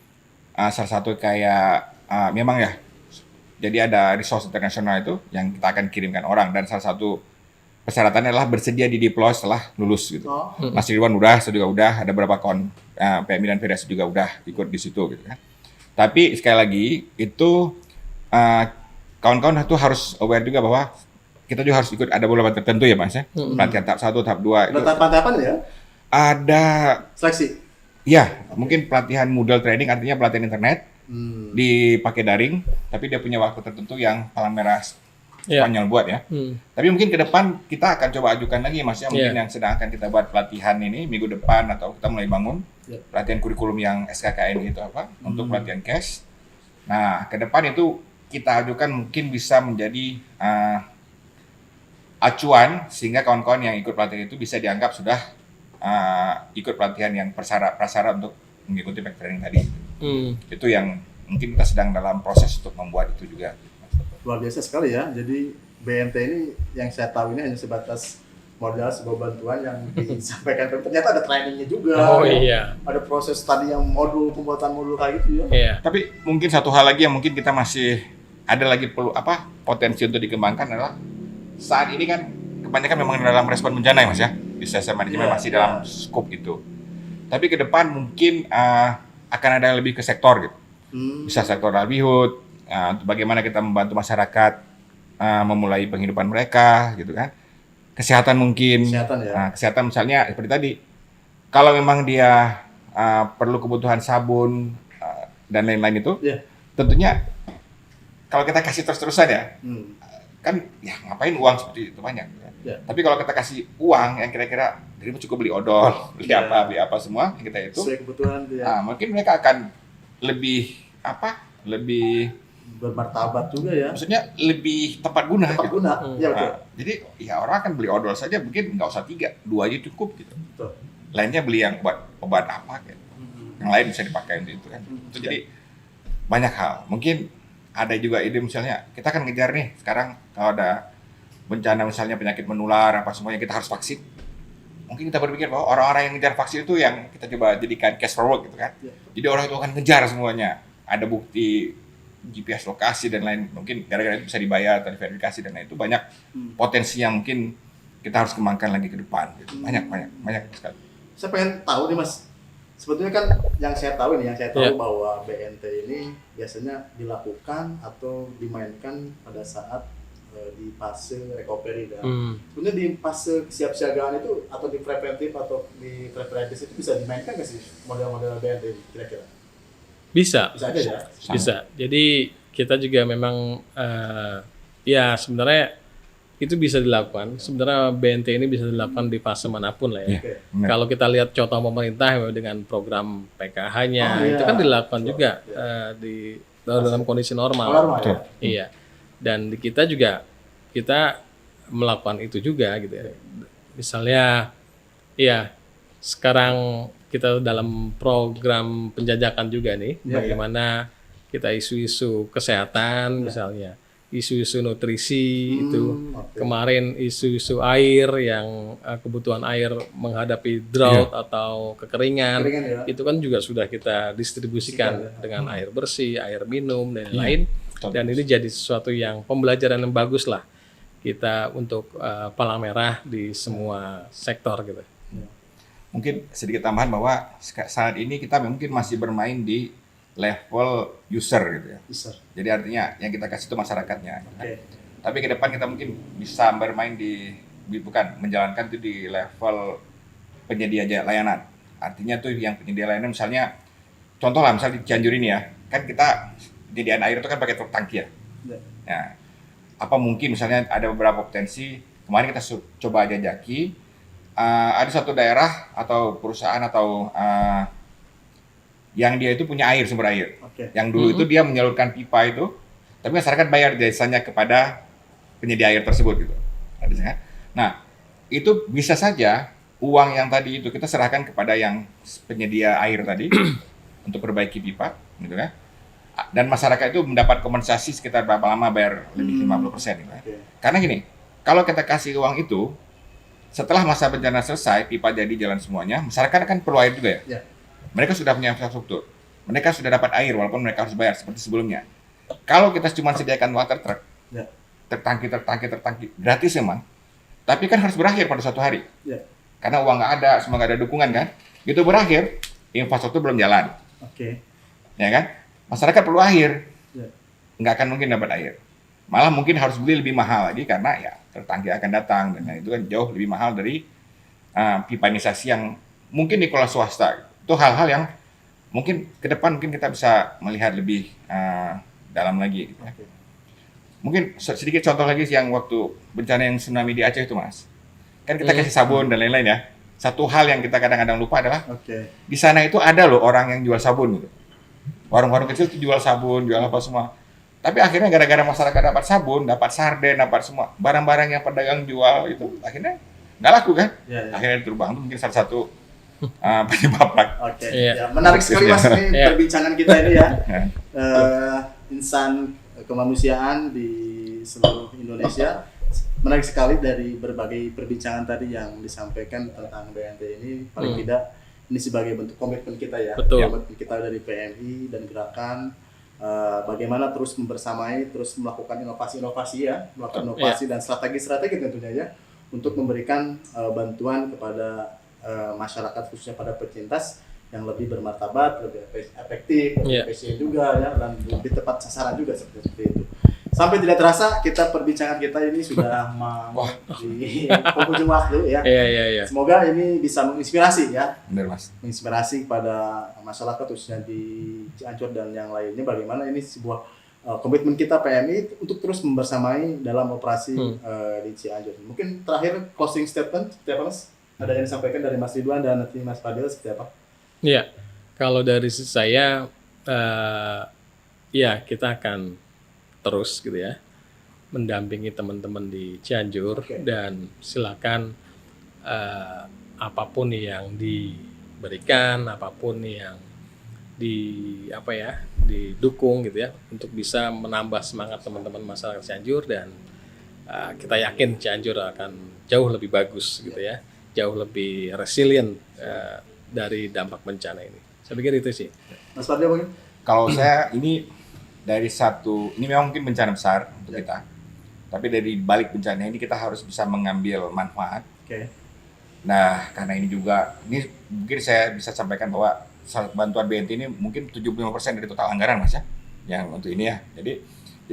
salah satu kayak memang ya. Jadi ada resource internasional itu yang kita akan kirimkan orang, dan salah satu persyaratannya adalah bersedia di deploy setelah lulus gitu. Mas Ridwan saya juga udah, ada beberapa kawan PMI dan Federasi juga udah ikut di situ gitu kan. Tapi sekali lagi itu kawan-kawan itu harus aware juga bahwa kita juga harus ikut ada beberapa tertentu ya Mas ya. Pelatihan tahap 1, tahap 2 itu. Tahapan ya? Ada Seleksi. ya, mungkin pelatihan Moodle training artinya pelatihan internet. Dipakai daring, tapi dia punya waktu tertentu yang palang merah Spanyol buat ya. Tapi mungkin ke depan kita akan coba ajukan lagi Mas ya, mungkin yang sedang akan kita buat pelatihan ini minggu depan atau kita mulai bangun pelatihan kurikulum yang SKKN itu untuk pelatihan cash. Nah, ke depan itu kita ajukan mungkin bisa menjadi acuan sehingga kawan-kawan yang ikut pelatihan itu bisa dianggap sudah ikut pelatihan yang prasyarat untuk mengikuti back training tadi. Itu yang mungkin kita sedang dalam proses untuk membuat itu juga. Luar biasa sekali ya. Jadi BNT ini yang saya tahu ini hanya sebatas modal sebuah bantuan yang disampaikan. Ternyata ada trainingnya juga. Oh iya. Ada proses tadi yang pembuatan modul kayak gitu ya. Iya. Tapi mungkin satu hal lagi yang mungkin kita masih ada lagi perlu potensi untuk dikembangkan adalah saat ini kan kebanyakan memang dalam respon bencana ya Mas ya. Disaster management masih dalam scope itu. Tapi ke depan mungkin akan ada lebih ke sektor gitu. Bisa sektor livelihood, untuk bagaimana kita membantu masyarakat memulai penghidupan mereka gitu kan. Kesehatan mungkin. Kesehatan ya. Kesehatan misalnya seperti tadi. Kalau memang dia perlu kebutuhan sabun dan lain-lain itu, tentunya kalau kita kasih terus-terusan ya, kan ya ngapain uang seperti itu banyak. Tapi kalau kita kasih uang yang kira-kira dirimu cukup beli odol, beli apa semua yang kita itu, sesuai kebutuhan mungkin mereka akan lebih lebih bermartabat juga ya. Maksudnya lebih tepat guna. Ya, betul. Jadi ya orang akan beli odol saja mungkin nggak usah 3, 2 aja cukup gitu. Betul. Lainnya beli yang buat obat apa gitu. Yang lain bisa dipakai untuk itu kan. Itu jadi banyak hal. Mungkin ada juga ide misalnya kita akan ngejar nih sekarang kalau ada bencana misalnya penyakit menular apa semuanya kita harus vaksin. Mungkin kita berpikir bahwa orang-orang yang ngejar vaksin itu yang kita coba jadikan cash forward gitu kan. Jadi orang itu akan ngejar semuanya. Ada bukti GPS lokasi dan lain, mungkin gara-gara itu bisa dibayar atau diverifikasi dan lain itu banyak potensi yang mungkin kita harus kembangkan lagi ke depan gitu. Banyak sekali. Saya pengen tahu nih Mas. Sebetulnya kan yang saya tahu bahwa BNT ini biasanya dilakukan atau dimainkan pada saat di fase recovery dan sebenarnya di fase kesiapsiagaan itu atau di preventif atau di preventif itu bisa dimainkan nggak sih model-model BNT ini kira-kira? Bisa aja ya. Bisa. Jadi kita juga memang ya sebenarnya itu bisa dilakukan. Sebenarnya BNT ini bisa dilakukan di fase manapun lah ya. Kalau kita lihat contoh pemerintah dengan program PKH-nya itu kan dilakukan juga di dalam kondisi normal. Iya. Dan di kita juga kita melakukan itu juga gitu ya. Misalnya ya sekarang kita dalam program penjajakan juga nih bagaimana kita isu-isu kesehatan misalnya, isu-isu nutrisi itu kemarin isu-isu air yang kebutuhan air menghadapi drought atau kekeringan itu kan juga sudah kita distribusikan dengan air bersih, air minum dan lain-lain. Dan ini jadi sesuatu yang pembelajaran yang bagus lah kita untuk Palang Merah di semua sektor gitu. Mungkin sedikit tambahan bahwa saat ini kita mungkin masih bermain di level user gitu ya. Jadi artinya yang kita kasih itu masyarakatnya. Tapi ke depan kita mungkin bisa bermain menjalankan itu di level penyedia layanan. Artinya tuh yang penyedia layanan misalnya contoh lah misalnya di Cianjur ini ya, kan kita penyediaan air itu kan pakai truk tangki ya. Nah, apa mungkin misalnya ada beberapa potensi kemarin kita coba jajaki ada satu daerah atau perusahaan atau yang dia itu punya air, sumber air. Yang dulu itu dia menyalurkan pipa itu, tapi masyarakat bayar jasanya kepada penyedia air tersebut gitu. Nah, itu bisa saja uang yang tadi itu kita serahkan kepada yang penyedia air tadi untuk perbaiki pipa, gitu kan? Dan masyarakat itu mendapat kompensasi sekitar berapa lama bayar lebih 50% gitu kan? Karena gini, kalau kita kasih uang itu setelah masa bencana selesai, pipa jadi jalan semuanya, masyarakat kan perlu air juga ya. Mereka sudah punya infrastruktur, mereka sudah dapat air walaupun mereka harus bayar seperti sebelumnya. Kalau kita cuma sediakan water truck, tertangki, gratis memang, tapi kan harus berakhir pada suatu hari. Karena uang nggak ada, semua nggak ada dukungan kan, gitu berakhir, infrastruktur belum jalan. Ya kan? Masyarakat perlu air, nggak akan mungkin dapat air. Malah mungkin harus beli lebih mahal lagi karena ya tertangki akan datang dan itu kan jauh lebih mahal dari pipanisasi yang mungkin dikelola swasta. Itu hal-hal yang mungkin ke depan mungkin kita bisa melihat lebih dalam lagi. Gitu. Mungkin sedikit contoh lagi yang waktu bencana yang tsunami di Aceh itu Mas. Kan kita kasih sabun dan lain-lain ya. Satu hal yang kita kadang-kadang lupa adalah di sana itu ada loh orang yang jual sabun gitu. Warung-warung kecil itu jual sabun, jual apa semua. Tapi akhirnya gara-gara masyarakat dapat sabun, dapat sarden, dapat semua barang-barang yang pedagang jual itu akhirnya nggak laku kan? Akhirnya terbang. Itu mungkin salah satu penyebab. Ya, menarik sekali Mas ini perbincangan kita ini ya. Insan kemanusiaan di seluruh Indonesia. Menarik sekali dari berbagai perbincangan tadi yang disampaikan tentang BNT ini. Paling tidak ini sebagai bentuk komitmen kita ya. Komitmen kita dari PMI dan gerakan. Bagaimana terus membersamai, terus melakukan inovasi-inovasi ya, melakukan inovasi dan strategi-strategi tentunya ya, untuk memberikan bantuan kepada masyarakat khususnya pada pecintas yang lebih bermartabat, lebih efektif, lebih efisien juga ya, dan lebih tepat sasaran juga seperti itu. Sampai tidak terasa perbincangan kita ini sudah di penghujung waktu ya. Semoga ini bisa menginspirasi ya. Benar Mas. Menginspirasi kepada masyarakat khususnya di Cianjur dan yang lainnya bagaimana ini sebuah komitmen kita PMI untuk terus membersamai dalam operasi di Cianjur. Mungkin terakhir closing statement seperti apa Mas? Ada yang disampaikan dari Mas Ridwan dan nanti Mas Fadil seperti apa? Iya. Kalau dari saya ya kita akan terus gitu ya mendampingi teman-teman di Cianjur dan silakan apapun yang diberikan, apapun yang didukung gitu ya untuk bisa menambah semangat teman-teman masyarakat Cianjur dan kita yakin Cianjur akan jauh lebih bagus gitu ya, jauh lebih resilient dari dampak bencana ini. Saya pikir itu sih. Mas Fadil mungkin? Kalau saya ini ini memang mungkin bencana besar untuk kita. Tapi dari balik bencana ini kita harus bisa mengambil manfaat. Nah, karena ini juga, ini mungkin saya bisa sampaikan bahwa bantuan BNT ini mungkin 75% dari total anggaran Mas ya, yang untuk ini ya. Jadi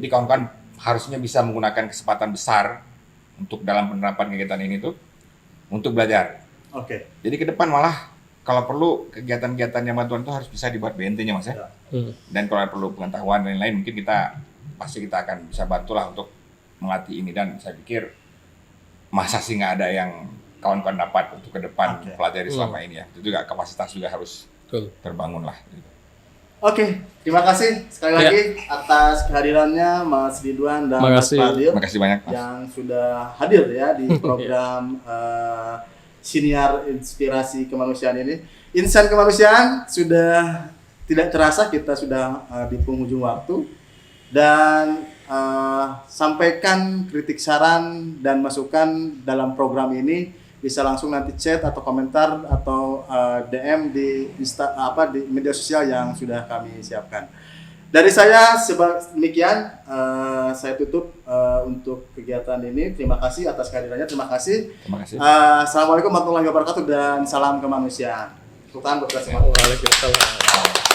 kawan-kawan harusnya bisa menggunakan kesempatan besar untuk dalam penerapan kegiatan ini tuh untuk belajar. Jadi ke depan malah kalau perlu kegiatan-kegiatan yang bantuan itu harus bisa dibuat BNT-nya Mas ya. Dan kalau perlu pengetahuan dan lain-lain mungkin kita akan bisa bantulah untuk melatih ini dan saya pikir masa sih nggak ada yang kawan-kawan dapat untuk ke depan pelajari selama ini ya. Itu juga kapasitas juga harus terbangun lah. Terima kasih sekali lagi atas kehadirannya Mas Ridwan dan Mas Fadil. Terima kasih banyak Mas. Yang sudah hadir ya di program Siniar Inspirasi Kemanusiaan ini. Insan kemanusiaan sudah tidak terasa kita sudah di penghujung waktu dan sampaikan kritik saran dan masukan dalam program ini bisa langsung nanti chat atau komentar atau DM di di media sosial yang sudah kami siapkan. Dari saya demikian saya tutup untuk kegiatan ini. Terima kasih atas kehadirannya. Terima kasih. Assalamualaikum warahmatullahi wabarakatuh dan salam kemanusiaan. Sultan berkata. Waalaikumsalam.